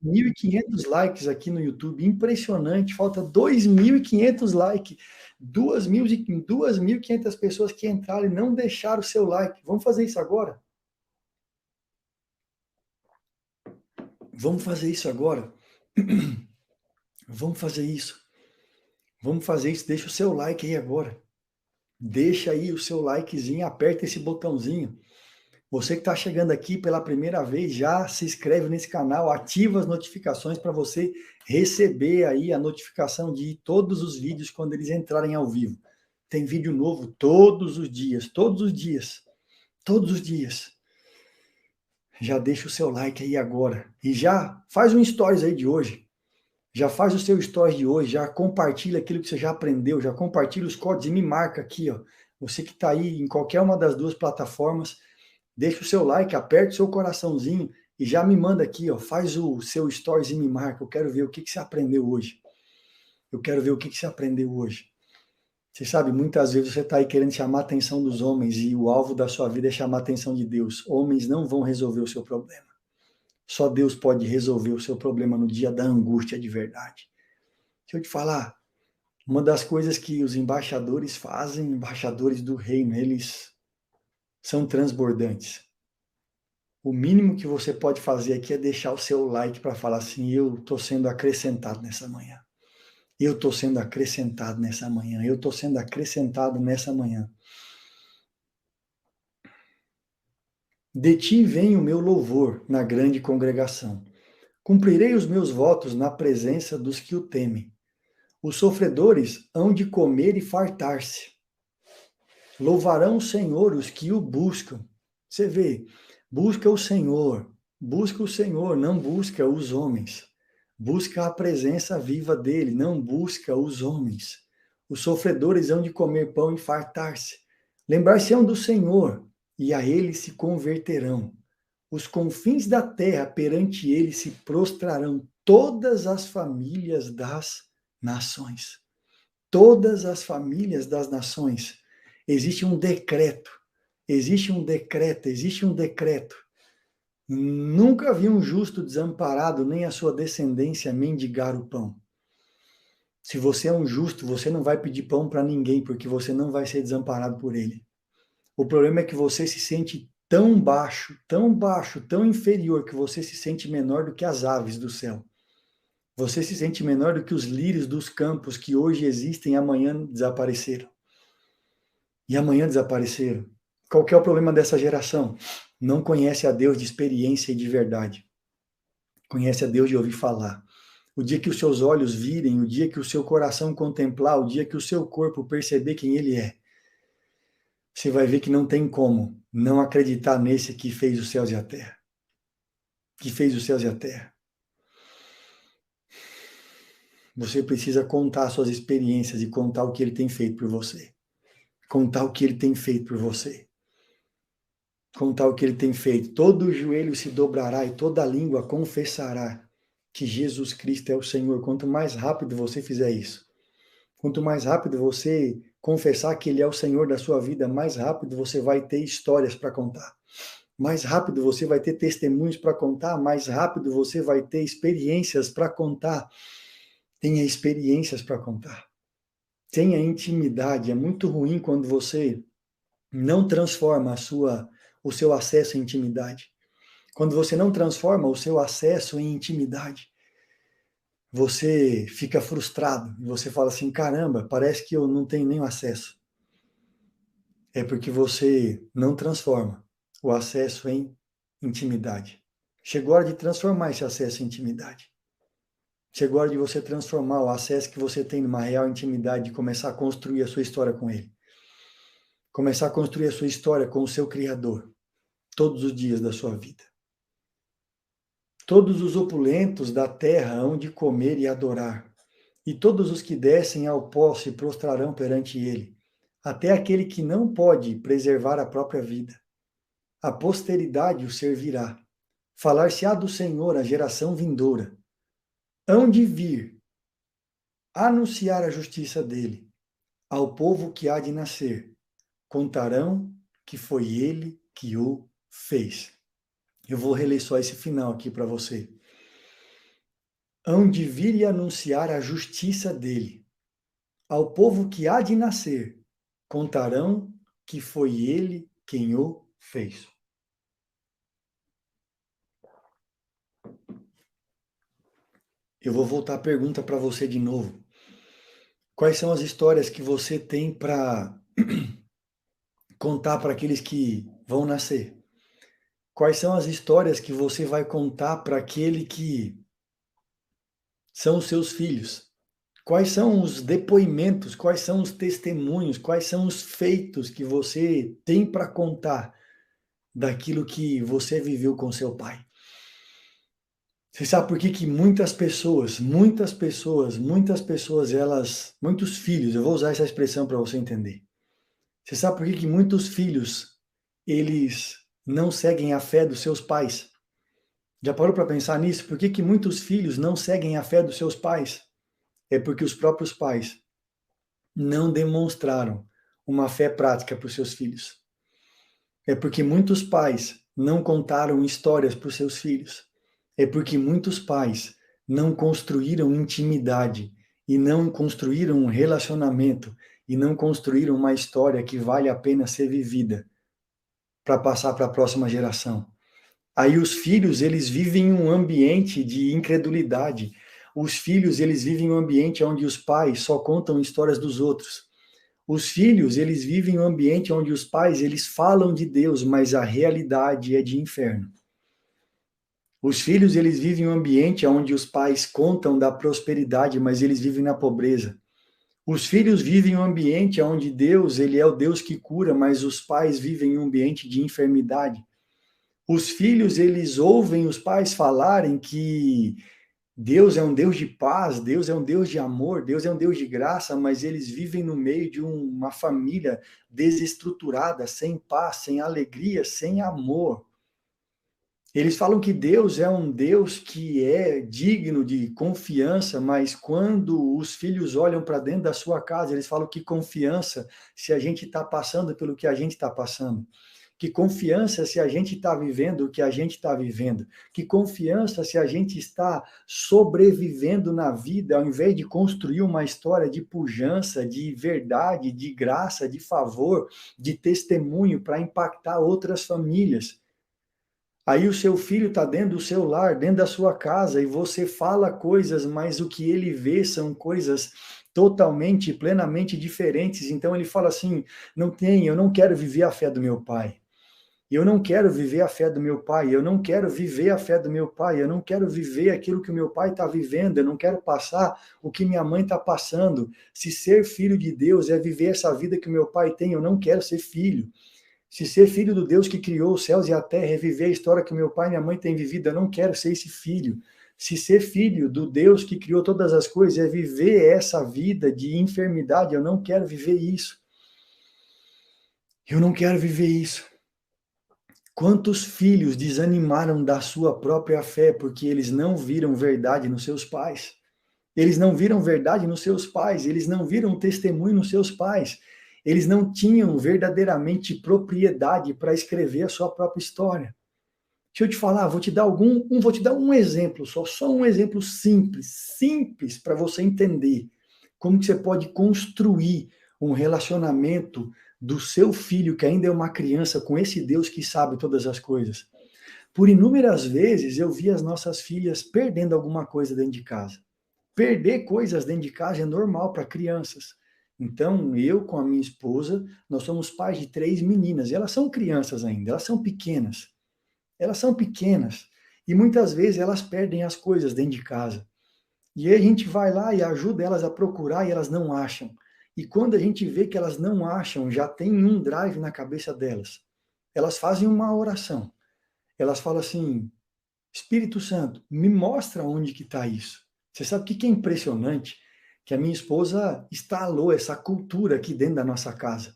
Speaker 1: 2.500 likes aqui no YouTube, impressionante, falta 2.500 likes, 2.500 pessoas que entraram e não deixaram o seu like. Vamos fazer isso agora? Vamos fazer isso agora? Vamos fazer isso. Vamos fazer isso, deixa o seu like aí agora. Deixa aí o seu likezinho, aperta esse botãozinho. Você que está chegando aqui pela primeira vez, já se inscreve nesse canal, ativa as notificações para você receber aí a notificação de todos os vídeos quando eles entrarem ao vivo. Tem vídeo novo todos os dias, todos os dias, todos os dias. Já deixa o seu like aí agora e já faz um stories aí de hoje. Já faz o seu stories de hoje, já compartilha aquilo que você já aprendeu, já compartilha os códigos e me marca aqui, ó. Você que está aí em qualquer uma das duas plataformas, deixa o seu like, aperta o seu coraçãozinho e já me manda aqui, ó, faz o seu stories e me marca. Eu quero ver o que você aprendeu hoje. Eu quero ver o que você aprendeu hoje. Você sabe, muitas vezes você está aí querendo chamar a atenção dos homens e o alvo da sua vida é chamar a atenção de Deus. Homens não vão resolver o seu problema. Só Deus pode resolver o seu problema no dia da angústia de verdade. Deixa eu te falar, uma das coisas que os embaixadores fazem, embaixadores do reino, eles são transbordantes. O mínimo que você pode fazer aqui é deixar o seu like para falar assim: eu estou sendo acrescentado nessa manhã. Eu estou sendo acrescentado nessa manhã. Eu estou sendo acrescentado nessa manhã. De ti vem o meu louvor na grande congregação. Cumprirei os meus votos na presença dos que o temem. Os sofredores hão de comer e fartar-se. Louvarão o Senhor os que o buscam. Você vê, busca o Senhor, não busca os homens. Busca a presença viva dele, não busca os homens. Os sofredores hão de comer pão e fartar-se. Lembrar-se-ão do Senhor, e a ele se converterão. Os confins da terra perante ele se prostrarão todas as famílias das nações. Todas as famílias das nações. Existe um decreto. Nunca vi um justo desamparado, nem a sua descendência mendigar o pão. Se você é um justo, você não vai pedir pão para ninguém, porque você não vai ser desamparado por ele. O problema é que você se sente tão baixo, tão inferior, que você se sente menor do que as aves do céu. Você se sente menor do que os lírios dos campos que hoje existem e amanhã desapareceram. Qual que é o problema dessa geração? Não conhece a Deus de experiência e de verdade. Conhece a Deus de ouvir falar. O dia que os seus olhos virem, o dia que o seu coração contemplar, o dia que o seu corpo perceber quem ele é, você vai ver que não tem como não acreditar nesse que fez os céus e a terra. Você precisa contar suas experiências e contar o que ele tem feito por você. Todo joelho se dobrará e toda língua confessará que Jesus Cristo é o Senhor. Quanto mais rápido você fizer isso, quanto mais rápido você confessar que ele é o Senhor da sua vida, mais rápido você vai ter histórias para contar. Mais rápido você vai ter testemunhos para contar, mais rápido você vai ter experiências para contar. Tenha experiências para contar. Tenha intimidade. É muito ruim quando você não transforma o seu acesso em intimidade. Quando você não transforma o seu acesso em intimidade, você fica frustrado. E você fala assim, caramba, parece que eu não tenho nenhum acesso. É porque você não transforma o acesso em intimidade. Chegou a hora de transformar esse acesso em intimidade. Chegou a hora de você transformar o acesso que você tem numa real intimidade e começar a construir a sua história com ele. Começar a construir a sua história com o seu Criador, todos os dias da sua vida. Todos os opulentos da terra hão de comer e adorar, e todos os que descem ao pó se prostrarão perante ele, até aquele que não pode preservar a própria vida. A posteridade o servirá. Falar-se-á do Senhor a geração vindoura. Hão de vir anunciar a justiça dele ao povo que há de nascer. Contarão que foi ele que o fez. Eu vou reler só esse final aqui para você. Hão de vir e anunciar a justiça dele ao povo que há de nascer. Contarão que foi ele quem o fez. Eu vou voltar a pergunta para você de novo. Quais são as histórias que você tem para contar para aqueles que vão nascer? Quais são as histórias que você vai contar para aquele que são os seus filhos? Quais são os depoimentos, quais são os testemunhos, quais são os feitos que você tem para contar daquilo que você viveu com seu pai? Você sabe por que muitos filhos, eu vou usar essa expressão para você entender. Você sabe por que muitos filhos, eles não seguem a fé dos seus pais? Já parou para pensar nisso? Por que muitos filhos não seguem a fé dos seus pais? É porque os próprios pais não demonstraram uma fé prática para os seus filhos. É porque muitos pais não contaram histórias para os seus filhos. É porque muitos pais não construíram intimidade e não construíram um relacionamento e não construíram uma história que vale a pena ser vivida para passar para a próxima geração. Aí os filhos, eles vivem em um ambiente de incredulidade. Os filhos, eles vivem em um ambiente onde os pais só contam histórias dos outros. Os filhos, eles vivem em um ambiente onde os pais, eles falam de Deus, mas a realidade é de inferno. Os filhos, eles vivem em um ambiente onde os pais contam da prosperidade, mas eles vivem na pobreza. Os filhos vivem em um ambiente onde Deus, ele é o Deus que cura, mas os pais vivem em um ambiente de enfermidade. Os filhos, eles ouvem os pais falarem que Deus é um Deus de paz, Deus é um Deus de amor, Deus é um Deus de graça, mas eles vivem no meio de uma família desestruturada, sem paz, sem alegria, sem amor. Eles falam que Deus é um Deus que é digno de confiança, mas quando os filhos olham para dentro da sua casa, eles falam que confiança se a gente está passando pelo que a gente está passando. Que confiança se a gente está vivendo o que a gente está vivendo. Que confiança se a gente está sobrevivendo na vida, ao invés de construir uma história de pujança, de verdade, de graça, de favor, de testemunho para impactar outras famílias. Aí o seu filho está dentro do seu lar, dentro da sua casa, e você fala coisas, mas o que ele vê são coisas totalmente, plenamente diferentes. Então ele fala assim: eu não quero viver a fé do meu pai. Eu não quero viver a fé do meu pai, eu não quero viver a fé do meu pai, eu não quero viver aquilo que o meu pai está vivendo, eu não quero passar o que minha mãe está passando. Se ser filho de Deus é viver essa vida que o meu pai tem, eu não quero ser filho. Se ser filho do Deus que criou os céus e a terra é viver a história que meu pai e minha mãe têm vivido, eu não quero ser esse filho. Se ser filho do Deus que criou todas as coisas é viver essa vida de enfermidade, eu não quero viver isso. Eu não quero viver isso. Quantos filhos desanimaram da sua própria fé porque eles não viram verdade nos seus pais? Eles não viram verdade nos seus pais, eles não viram testemunho nos seus pais. Eles não tinham verdadeiramente propriedade para escrever a sua própria história. Deixa eu te falar, vou te dar um exemplo, só um exemplo simples para você entender como que você pode construir um relacionamento do seu filho, que ainda é uma criança, com esse Deus que sabe todas as coisas. Por inúmeras vezes eu vi as nossas filhas perdendo alguma coisa dentro de casa. Perder coisas dentro de casa é normal para crianças. Então, eu com a minha esposa, nós somos pais de 3 meninas, e elas são crianças ainda, elas são pequenas. Elas são pequenas, e muitas vezes elas perdem as coisas dentro de casa. E aí a gente vai lá e ajuda elas a procurar e elas não acham. E quando a gente vê que elas não acham, já tem um drive na cabeça delas. Elas fazem uma oração. Elas falam assim: Espírito Santo, me mostra onde que está isso. Você sabe o que é impressionante? Que a minha esposa instalou essa cultura aqui dentro da nossa casa.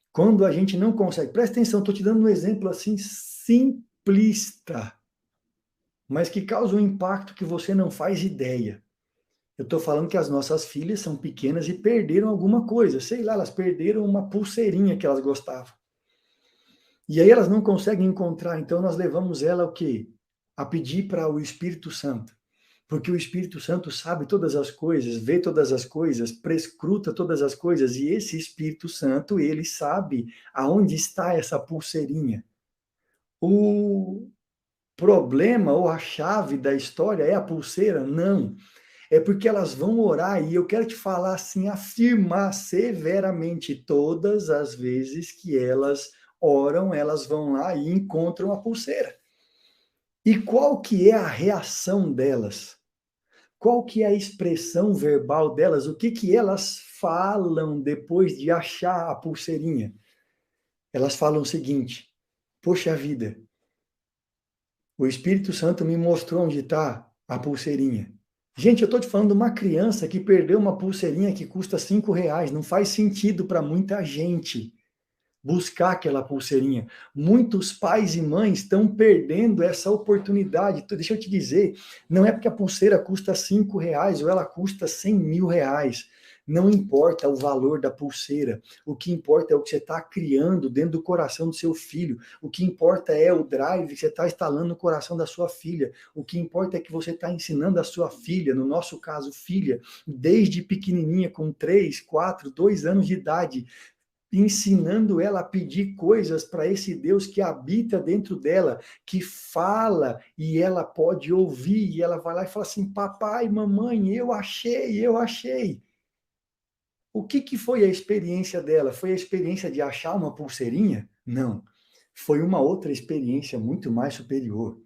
Speaker 1: Quando a gente não consegue, presta atenção, estou te dando um exemplo assim simplista, mas que causa um impacto que você não faz ideia. Eu estou falando que as nossas filhas são pequenas e perderam alguma coisa, sei lá, elas perderam uma pulseirinha que elas gostavam. E aí elas não conseguem encontrar, então nós levamos ela o quê? A pedir para o Espírito Santo. Porque o Espírito Santo sabe todas as coisas, vê todas as coisas, prescruta todas as coisas, e esse Espírito Santo, ele sabe aonde está essa pulseirinha. O problema ou a chave da história é a pulseira? Não. É porque elas vão orar, e eu quero te falar assim, afirmar severamente, todas as vezes que elas oram, elas vão lá e encontram a pulseira. E qual que é a reação delas? Qual que é a expressão verbal delas? O que que elas falam depois de achar a pulseirinha? Elas falam o seguinte: poxa vida, o Espírito Santo me mostrou onde está a pulseirinha. Gente, eu estou te falando de uma criança que perdeu uma pulseirinha que custa R$ 5. Não faz sentido para muita gente buscar aquela pulseirinha. Muitos pais e mães estão perdendo essa oportunidade. Então, deixa eu te dizer, não é porque a pulseira custa R$ 5 ou ela custa 100 mil reais. Não importa o valor da pulseira. O que importa é o que você está criando dentro do coração do seu filho. O que importa é o drive que você está instalando no coração da sua filha. O que importa é que você está ensinando a sua filha, no nosso caso, filha, desde pequenininha, com 3, 4, 2 anos de idade, ensinando ela a pedir coisas para esse Deus que habita dentro dela, que fala e ela pode ouvir, e ela vai lá e fala assim: papai, mamãe, eu achei, eu achei. O que foi a experiência dela? Foi a experiência de achar uma pulseirinha? Não. Foi uma outra experiência muito mais superior.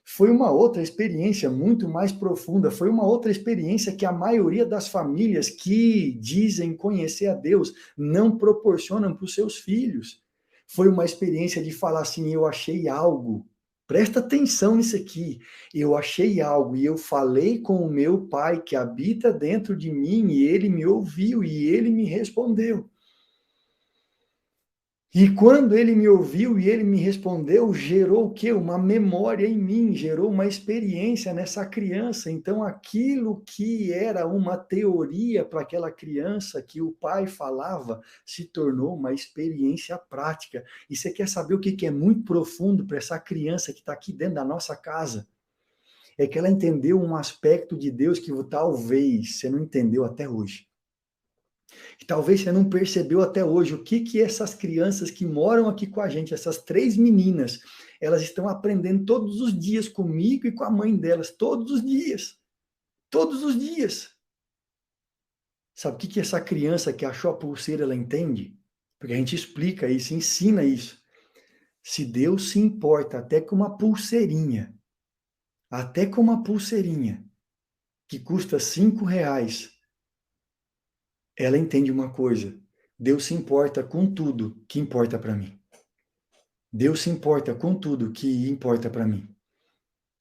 Speaker 1: Foi uma outra experiência muito mais profunda, foi uma outra experiência que a maioria das famílias que dizem conhecer a Deus não proporcionam para os seus filhos. Foi uma experiência de falar assim, eu achei algo, presta atenção nisso aqui, eu achei algo e eu falei com o meu pai que habita dentro de mim e ele me ouviu e ele me respondeu. E quando ele me ouviu e ele me respondeu, gerou o quê? Uma memória em mim, gerou uma experiência nessa criança. Então, aquilo que era uma teoria para aquela criança que o pai falava, se tornou uma experiência prática. E você quer saber o que é muito profundo para essa criança que está aqui dentro da nossa casa? É que ela entendeu um aspecto de Deus que talvez você não entendeu até hoje. Que talvez você não percebeu até hoje o que essas crianças que moram aqui com a gente, essas 3 meninas, elas estão aprendendo todos os dias comigo e com a mãe delas, todos os dias. Todos os dias. Sabe o que essa criança que achou a pulseira, ela entende? Porque a gente explica isso, ensina isso. Se Deus se importa até com uma pulseirinha, que custa R$ 5, ela entende uma coisa. Deus se importa com tudo que importa para mim. Deus se importa com tudo que importa para mim.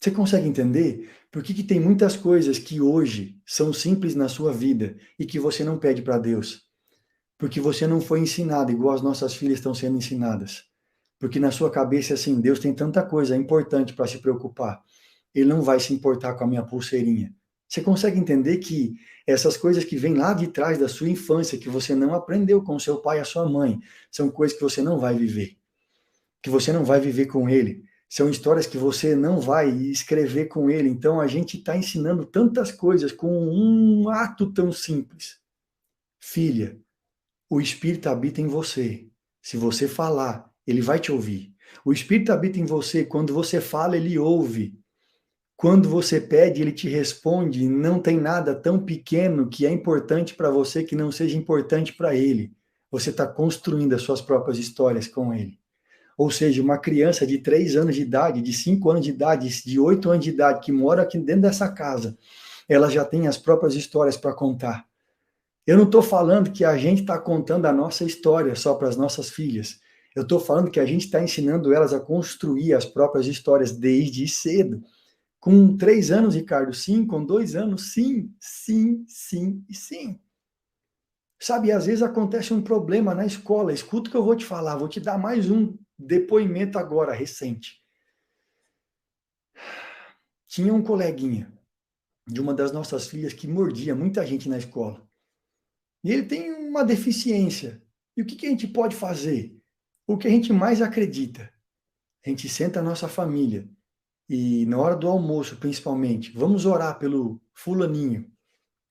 Speaker 1: Você consegue entender por que tem muitas coisas que hoje são simples na sua vida e que você não pede para Deus? Porque você não foi ensinado igual as nossas filhas estão sendo ensinadas. Porque na sua cabeça é assim, Deus tem tanta coisa importante para se preocupar. Ele não vai se importar com a minha pulseirinha. Você consegue entender que essas coisas que vêm lá de trás da sua infância, que você não aprendeu com seu pai e a sua mãe, são coisas que você não vai viver. Que você não vai viver com ele. São histórias que você não vai escrever com ele. Então a gente está ensinando tantas coisas com um ato tão simples. Filha, o Espírito habita em você. Se você falar, ele vai te ouvir. O Espírito habita em você. Quando você fala, ele ouve. Quando você pede, ele te responde. Não tem nada tão pequeno que é importante para você que não seja importante para ele. Você está construindo as suas próprias histórias com ele. Ou seja, uma criança de 3 anos de idade, de 5 anos de idade, de 8 anos de idade, que mora aqui dentro dessa casa, ela já tem as próprias histórias para contar. Eu não estou falando que a gente está contando a nossa história só para as nossas filhas. Eu estou falando que a gente está ensinando elas a construir as próprias histórias desde cedo. Com 3 anos, Ricardo, sim. Com 2 anos, sim, sim, sim e sim. Sabe, às vezes acontece um problema na escola. Escuta o que eu vou te falar. Vou te dar mais um depoimento agora, recente. Tinha um coleguinha de uma das nossas filhas que mordia muita gente na escola. E ele tem uma deficiência. E o que a gente pode fazer? O que a gente mais acredita? A gente senta a nossa família e na hora do almoço, principalmente, vamos orar pelo fulaninho.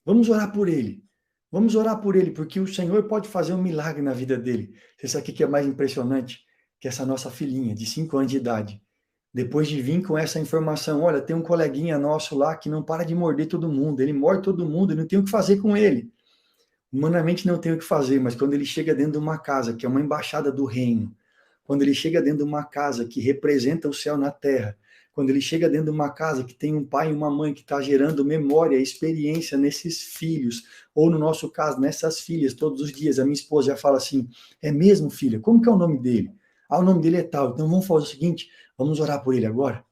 Speaker 1: Vamos orar por ele. Vamos orar por ele, porque o Senhor pode fazer um milagre na vida dele. Você sabe o que é mais impressionante? Que essa nossa filhinha, de 5 anos de idade, depois de vir com essa informação, olha, tem um coleguinha nosso lá que não para de morder todo mundo, ele morde todo mundo, não tem o que fazer com ele. Humanamente não tem o que fazer, mas quando ele chega dentro de uma casa, que é uma embaixada do reino, quando ele chega dentro de uma casa que representa o céu na terra, quando ele chega dentro de uma casa que tem um pai e uma mãe que está gerando memória, experiência nesses filhos, ou no nosso caso, nessas filhas, todos os dias, a minha esposa já fala assim, é mesmo, filha? Como que é o nome dele? Ah, o nome dele é tal, então vamos fazer o seguinte, vamos orar por ele agora?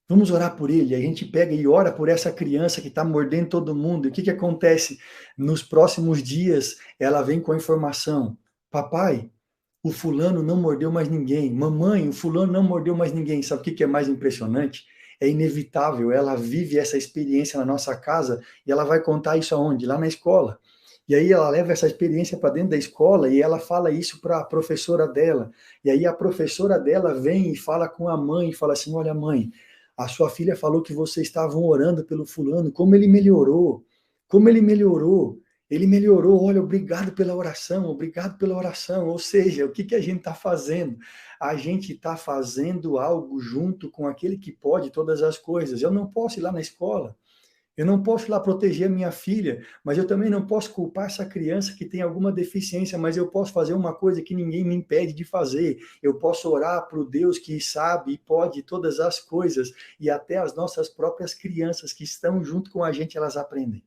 Speaker 1: Vamos orar por ele. A gente pega e ora por essa criança que está mordendo todo mundo. E o que acontece? Nos próximos dias, ela vem com a informação, papai, o fulano não mordeu mais ninguém. Mamãe, o fulano não mordeu mais ninguém. Sabe o que é mais impressionante? É inevitável, ela vive essa experiência na nossa casa e ela vai contar isso aonde? Lá na escola. E aí ela leva essa experiência para dentro da escola e ela fala isso para a professora dela. E aí a professora dela vem e fala com a mãe, e fala assim, olha mãe, a sua filha falou que vocês estavam orando pelo fulano, como ele melhorou, como ele melhorou. Ele melhorou, olha, obrigado pela oração, obrigado pela oração. Ou seja, o que a gente está fazendo? A gente está fazendo algo junto com aquele que pode todas as coisas. Eu não posso ir lá na escola, Eu não posso ir lá proteger a minha filha, mas eu também não posso culpar essa criança que tem alguma deficiência, mas eu posso fazer uma coisa que ninguém me impede de fazer. Eu posso orar para o Deus que sabe e pode todas as coisas, e até as nossas próprias crianças que estão junto com a gente, elas aprendem.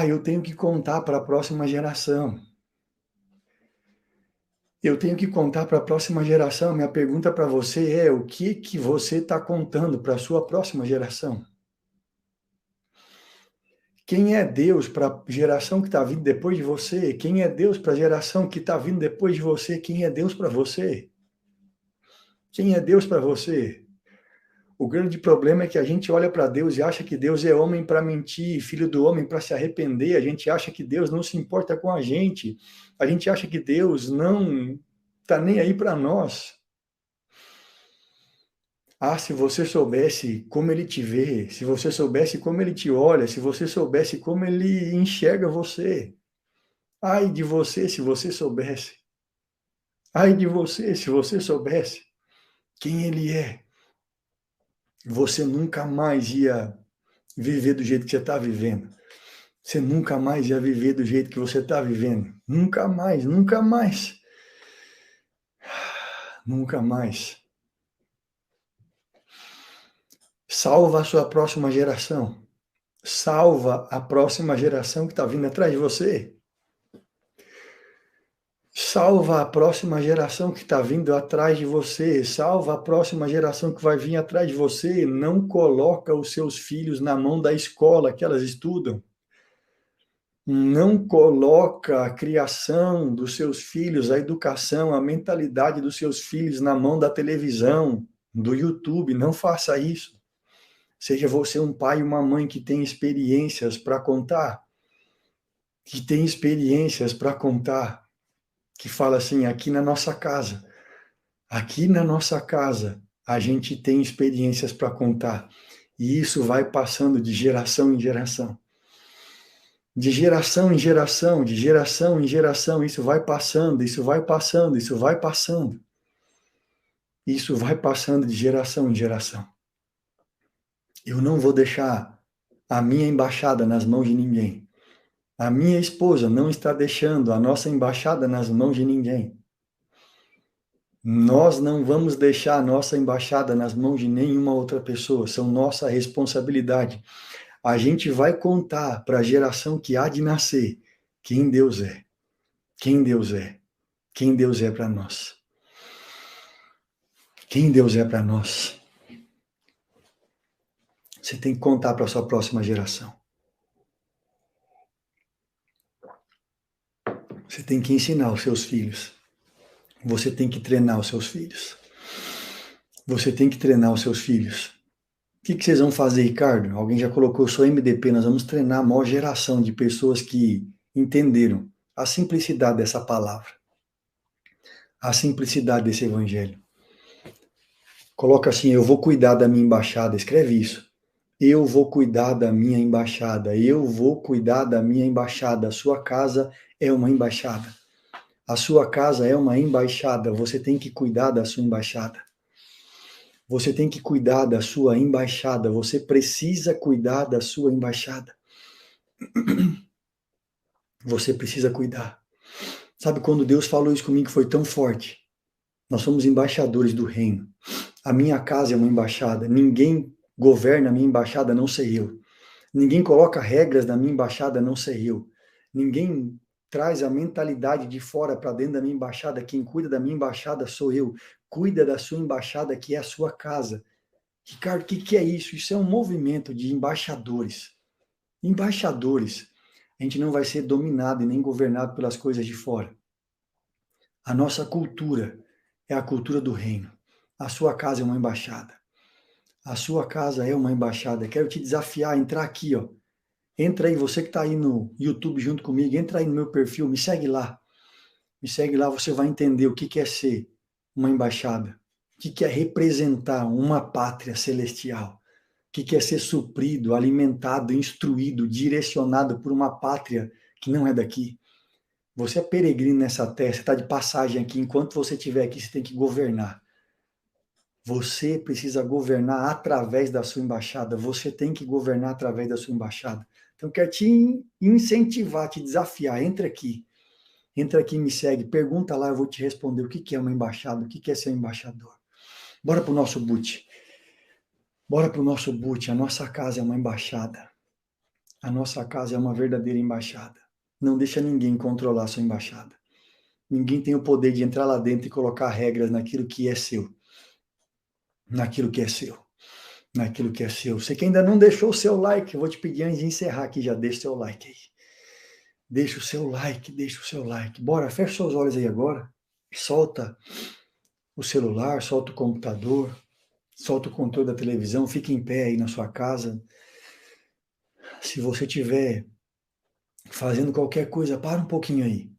Speaker 1: Eu tenho que contar para a próxima geração. Eu tenho que contar para a próxima geração. Minha pergunta para você é: o que você está contando para a sua próxima geração? Quem é Deus para a geração que está vindo depois de você? Quem é Deus para a geração que está vindo depois de você? Quem é Deus para você? Quem é Deus para você? O grande problema é que a gente olha para Deus e acha que Deus é homem para mentir, filho do homem para se arrepender. A gente acha que Deus não se importa com a gente. A gente acha que Deus não está nem aí para nós. Se você soubesse como ele te vê, se você soubesse como ele te olha, se você soubesse como ele enxerga você. Ai de você se você soubesse. Ai de você se você soubesse quem ele é. Você nunca mais ia viver do jeito que você está vivendo. Você nunca mais ia viver do jeito que você está vivendo. Nunca mais, nunca mais. Nunca mais. Salva a sua próxima geração. Salva a próxima geração que está vindo atrás de você. Salva a próxima geração que está vindo atrás de você. Salva a próxima geração que vai vir atrás de você. Não coloca os seus filhos na mão da escola que elas estudam. Não coloca a criação dos seus filhos, a educação, a mentalidade dos seus filhos na mão da televisão, do YouTube. Não faça isso. Seja você um pai e uma mãe que tem experiências para contar. Que tem experiências para contar. Que fala assim: aqui na nossa casa, a gente tem experiências para contar. E isso vai passando de geração em geração. De geração em geração, de geração em geração, isso vai passando, isso vai passando, isso vai passando. Isso vai passando de geração em geração. Eu não vou deixar a minha embaixada nas mãos de ninguém. A minha esposa não está deixando a nossa embaixada nas mãos de ninguém. Nós não vamos deixar a nossa embaixada nas mãos de nenhuma outra pessoa, são nossa responsabilidade. A gente vai contar para a geração que há de nascer quem Deus é, quem Deus é, quem Deus é para nós. Quem Deus é para nós. Você tem que contar para a sua próxima geração. Você tem que ensinar os seus filhos. Você tem que treinar os seus filhos. Você tem que treinar os seus filhos. O que vocês vão fazer, Ricardo? Alguém já colocou, eu sou MDP, nós vamos treinar a maior geração de pessoas que entenderam a simplicidade dessa palavra. A simplicidade desse evangelho. Coloca assim: eu vou cuidar da minha embaixada. Escreve isso. Eu vou cuidar da minha embaixada. Eu vou cuidar da minha embaixada. A sua casa é uma embaixada. A sua casa é uma embaixada. Você tem que cuidar da sua embaixada. Você tem que cuidar da sua embaixada. Você precisa cuidar da sua embaixada. Você precisa cuidar. Sabe quando Deus falou isso comigo, que foi tão forte? Nós somos embaixadores do reino. A minha casa é uma embaixada. Ninguém governa a minha embaixada, a não sei eu. Ninguém coloca regras na minha embaixada, a não sei eu. Ninguém traz a mentalidade de fora para dentro da minha embaixada. Quem cuida da minha embaixada sou eu. Cuida da sua embaixada, que é a sua casa. Ricardo, o que é isso? Isso é um movimento de embaixadores. Embaixadores. A gente não vai ser dominado e nem governado pelas coisas de fora. A nossa cultura é a cultura do reino. A sua casa é uma embaixada. A sua casa é uma embaixada. Quero te desafiar a entrar aqui, ó. Entra aí, você que está aí no YouTube junto comigo, entra aí no meu perfil, me segue lá. Me segue lá, você vai entender o que é ser uma embaixada. O que é representar uma pátria celestial. O que é ser suprido, alimentado, instruído, direcionado por uma pátria que não é daqui. Você é peregrino nessa terra, você está de passagem aqui. Enquanto você estiver aqui, você tem que governar. Você precisa governar através da sua embaixada. Você tem que governar através da sua embaixada. Então, quero te incentivar, te desafiar. Entra aqui, me segue, pergunta lá, eu vou te responder o que é uma embaixada, o que é ser um embaixador. Bora para o nosso boot. Bora para o nosso boot. A nossa casa é uma embaixada. A nossa casa é uma verdadeira embaixada. Não deixa ninguém controlar a sua embaixada. Ninguém tem o poder de entrar lá dentro e colocar regras naquilo que é seu. Naquilo que é seu. Naquilo que é seu. Você que ainda não deixou o seu like, eu vou te pedir antes de encerrar aqui, já deixa o seu like aí. Deixa o seu like, deixa o seu like. Bora, fecha seus olhos aí agora. Solta o celular, solta o computador, solta o controle da televisão, fica em pé aí na sua casa. Se você estiver fazendo qualquer coisa, para um pouquinho aí.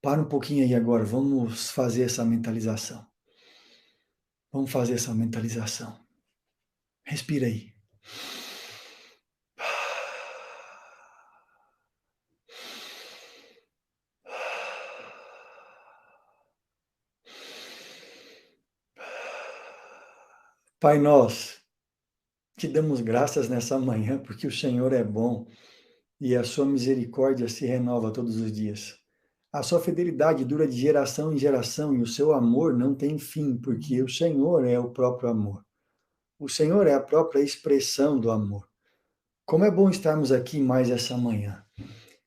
Speaker 1: Para um pouquinho aí agora, vamos fazer essa mentalização. Vamos fazer essa mentalização. Respira aí. Pai, nós te damos graças nessa manhã, porque o Senhor é bom e a sua misericórdia se renova todos os dias. A sua fidelidade dura de geração em geração e o seu amor não tem fim, porque o Senhor é o próprio amor. O Senhor é a própria expressão do amor. Como é bom estarmos aqui mais essa manhã.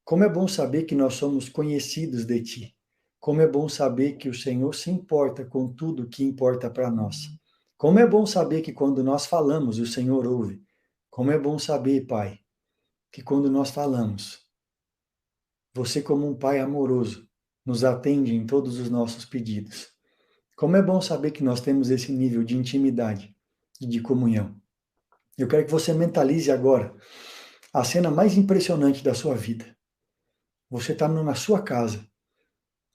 Speaker 1: Como é bom saber que nós somos conhecidos de Ti. Como é bom saber que o Senhor se importa com tudo que importa para nós. Como é bom saber que quando nós falamos, o Senhor ouve. Como é bom saber, Pai, que quando nós falamos, você, como um Pai amoroso, nos atende em todos os nossos pedidos. Como é bom saber que nós temos esse nível de intimidade e de comunhão. Eu quero que você mentalize agora a cena mais impressionante da sua vida. Você está na sua casa,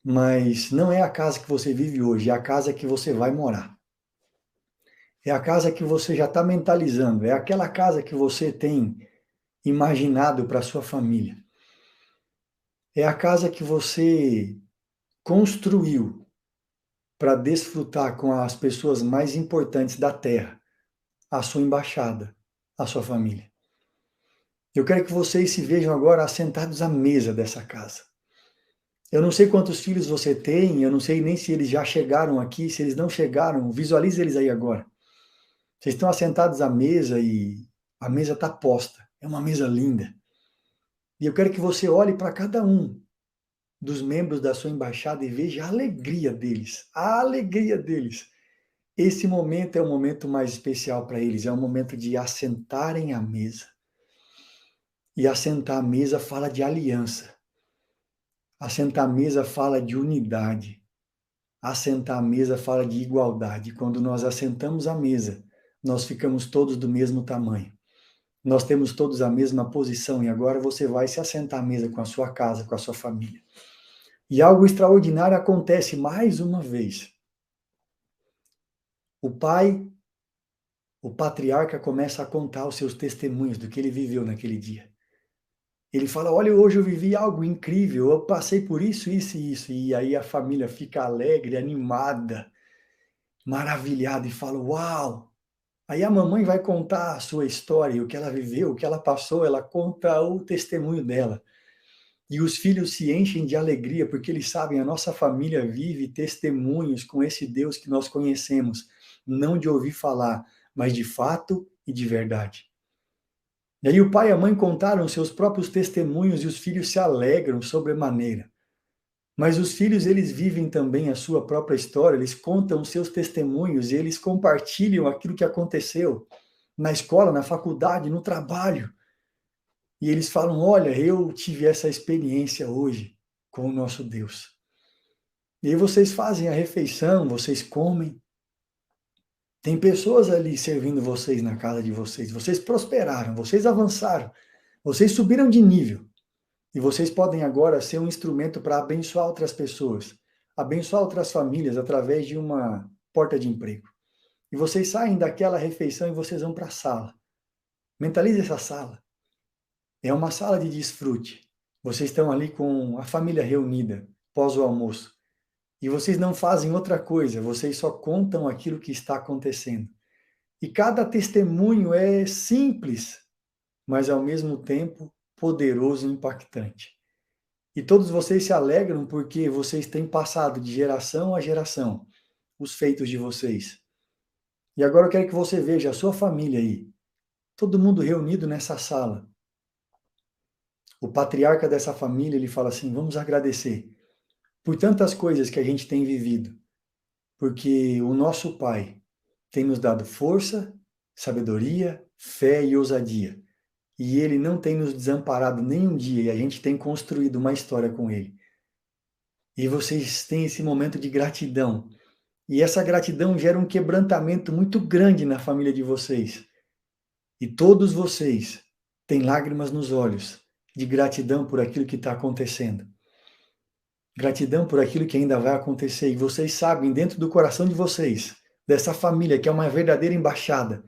Speaker 1: mas não é a casa que você vive hoje, é a casa que você vai morar. É a casa que você já está mentalizando, é aquela casa que você tem imaginado para sua família. É a casa que você construiu para desfrutar com as pessoas mais importantes da Terra, a sua embaixada, a sua família. Eu quero que vocês se vejam agora assentados à mesa dessa casa. Eu não sei quantos filhos você tem, eu não sei nem se eles já chegaram aqui, se eles não chegaram, visualize eles aí agora. Vocês estão assentados à mesa e a mesa está posta. É uma mesa linda. E eu quero que você olhe para cada um dos membros da sua embaixada e veja a alegria deles. A alegria deles. Esse momento é o momento mais especial para eles. É o momento de assentarem à mesa. E assentar à mesa fala de aliança. Assentar à mesa fala de unidade. Assentar à mesa fala de igualdade. Quando nós assentamos à mesa, nós ficamos todos do mesmo tamanho. Nós temos todos a mesma posição e agora você vai se assentar à mesa com a sua casa, com a sua família. E algo extraordinário acontece mais uma vez. O pai, o patriarca, começa a contar os seus testemunhos do que ele viveu naquele dia. Ele fala, olha, hoje eu vivi algo incrível, eu passei por isso, isso e isso. E aí a família fica alegre, animada, maravilhada e fala, uau! Aí a mamãe vai contar a sua história, o que ela viveu, o que ela passou, ela conta o testemunho dela. E os filhos se enchem de alegria, porque eles sabem, a nossa família vive testemunhos com esse Deus que nós conhecemos, não de ouvir falar, mas de fato e de verdade. E aí o pai e a mãe contaram seus próprios testemunhos e os filhos se alegram sobremaneira. Mas os filhos, eles vivem também a sua própria história, eles contam os seus testemunhos e eles compartilham aquilo que aconteceu na escola, na faculdade, no trabalho. E eles falam, olha, eu tive essa experiência hoje com o nosso Deus. E aí vocês fazem a refeição, vocês comem. Tem pessoas ali servindo vocês na casa de vocês. Vocês prosperaram, vocês avançaram, vocês subiram de nível. E vocês podem agora ser um instrumento para abençoar outras pessoas, abençoar outras famílias através de uma porta de emprego. E vocês saem daquela refeição e vocês vão para a sala. Mentalize essa sala. É uma sala de desfrute. Vocês estão ali com a família reunida, pós o almoço. E vocês não fazem outra coisa, vocês só contam aquilo que está acontecendo. E cada testemunho é simples, mas ao mesmo tempo poderoso e impactante. E todos vocês se alegram porque vocês têm passado de geração a geração os feitos de vocês. E agora eu quero que você veja a sua família aí, todo mundo reunido nessa sala. O patriarca dessa família, ele fala assim: vamos agradecer por tantas coisas que a gente tem vivido, porque o nosso Pai tem nos dado força, sabedoria, fé e ousadia. E ele não tem nos desamparado nem um dia, e a gente tem construído uma história com ele. E vocês têm esse momento de gratidão. E essa gratidão gera um quebrantamento muito grande na família de vocês. E todos vocês têm lágrimas nos olhos de gratidão por aquilo que está acontecendo. Gratidão por aquilo que ainda vai acontecer. E vocês sabem, dentro do coração de vocês, dessa família que é uma verdadeira embaixada,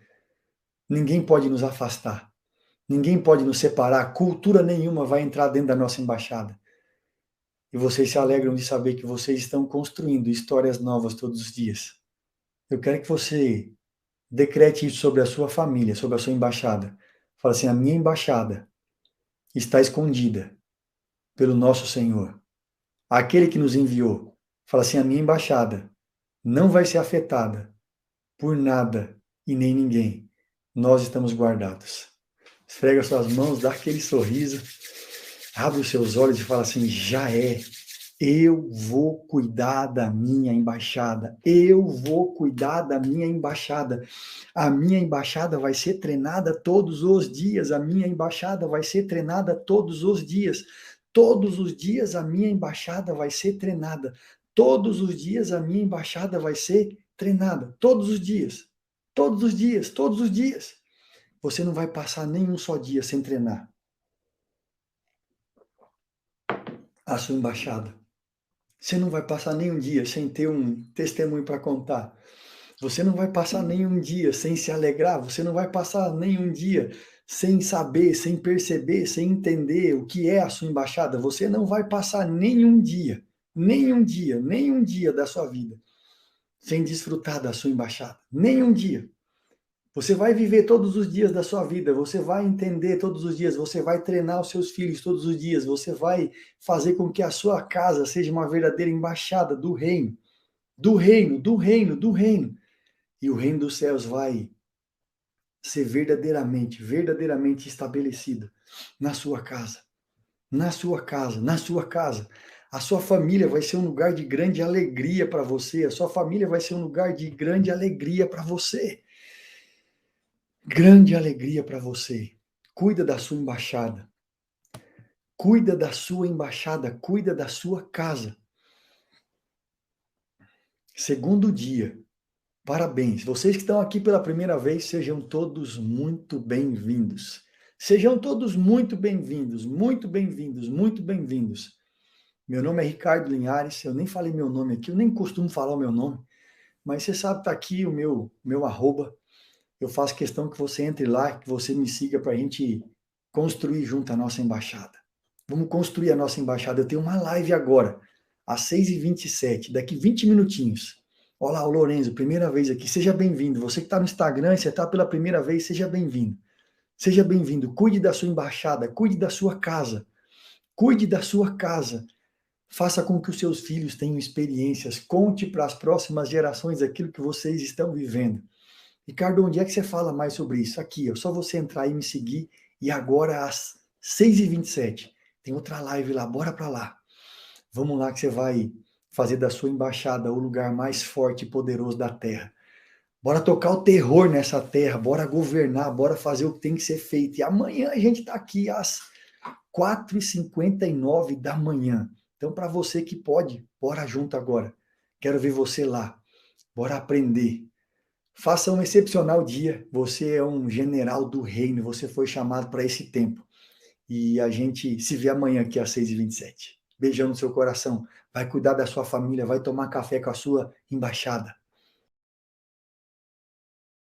Speaker 1: ninguém pode nos afastar. Ninguém pode nos separar. Cultura nenhuma vai entrar dentro da nossa embaixada. E vocês se alegram de saber que vocês estão construindo histórias novas todos os dias. Eu quero que você decrete isso sobre a sua família, sobre a sua embaixada. Fala assim: a minha embaixada está escondida pelo nosso Senhor. Aquele que nos enviou. Fala assim: a minha embaixada não vai ser afetada por nada e nem ninguém. Nós estamos guardados. Esfrega suas mãos, dá aquele sorriso, abre os seus olhos e fala assim: já é. Eu vou cuidar da minha embaixada. Eu vou cuidar da minha embaixada. A minha embaixada vai ser treinada todos os dias. A minha embaixada vai ser treinada todos os dias. Todos os dias a minha embaixada vai ser treinada. Todos os dias a minha embaixada vai ser treinada. Todos os dias. Todos os dias. Todos os dias. Você não vai passar nenhum só dia sem treinar a sua embaixada. Você não vai passar nenhum dia sem ter um testemunho para contar. Você não vai passar nenhum dia sem se alegrar. Você não vai passar nenhum dia sem saber, sem perceber, sem entender o que é a sua embaixada. Você não vai passar nenhum dia da sua vida sem desfrutar da sua embaixada. Nenhum dia. Você vai viver todos os dias da sua vida, você vai entender todos os dias, você vai treinar os seus filhos todos os dias, você vai fazer com que a sua casa seja uma verdadeira embaixada do reino, do reino, do reino, do reino. E o reino dos céus vai ser verdadeiramente estabelecido na sua casa, na sua casa, na sua casa. A sua família vai ser um lugar de grande alegria para você, a sua família vai ser um lugar de grande alegria para você. Grande alegria para você. Cuida da sua embaixada. Cuida da sua embaixada, cuida da sua casa. Segundo dia. Parabéns. Vocês que estão aqui pela primeira vez, sejam todos muito bem-vindos. Sejam todos muito bem-vindos, muito bem-vindos, muito bem-vindos. Meu nome é Ricardo Linhares, eu nem falei meu nome aqui, eu nem costumo falar o meu nome, mas você sabe, tá aqui o meu arroba. Eu faço questão que você entre lá, que você me siga para a gente construir junto a nossa embaixada. Vamos construir a nossa embaixada. Eu tenho uma live agora, às 6h27, daqui 20 minutinhos. Olá, o Lorenzo, primeira vez aqui. Seja bem-vindo. Você que está no Instagram e você está pela primeira vez, seja bem-vindo. Seja bem-vindo. Cuide da sua embaixada, cuide da sua casa. Cuide da sua casa. Faça com que os seus filhos tenham experiências. Conte para as próximas gerações aquilo que vocês estão vivendo. Ricardo, onde é que você fala mais sobre isso? Aqui, é só você entrar e me seguir. E agora, às 6h27, tem outra live lá, bora para lá. Vamos lá que você vai fazer da sua embaixada o lugar mais forte e poderoso da terra. Bora tocar o terror nessa terra, bora governar, bora fazer o que tem que ser feito. E amanhã a gente está aqui às 4h59 da manhã. Então, para você que pode, bora junto agora. Quero ver você lá. Bora aprender. Faça um excepcional dia. Você é um general do reino. Você foi chamado para esse tempo. E a gente se vê amanhã aqui às 6h27. Beijão no seu coração. Vai cuidar da sua família. Vai tomar café com a sua embaixada.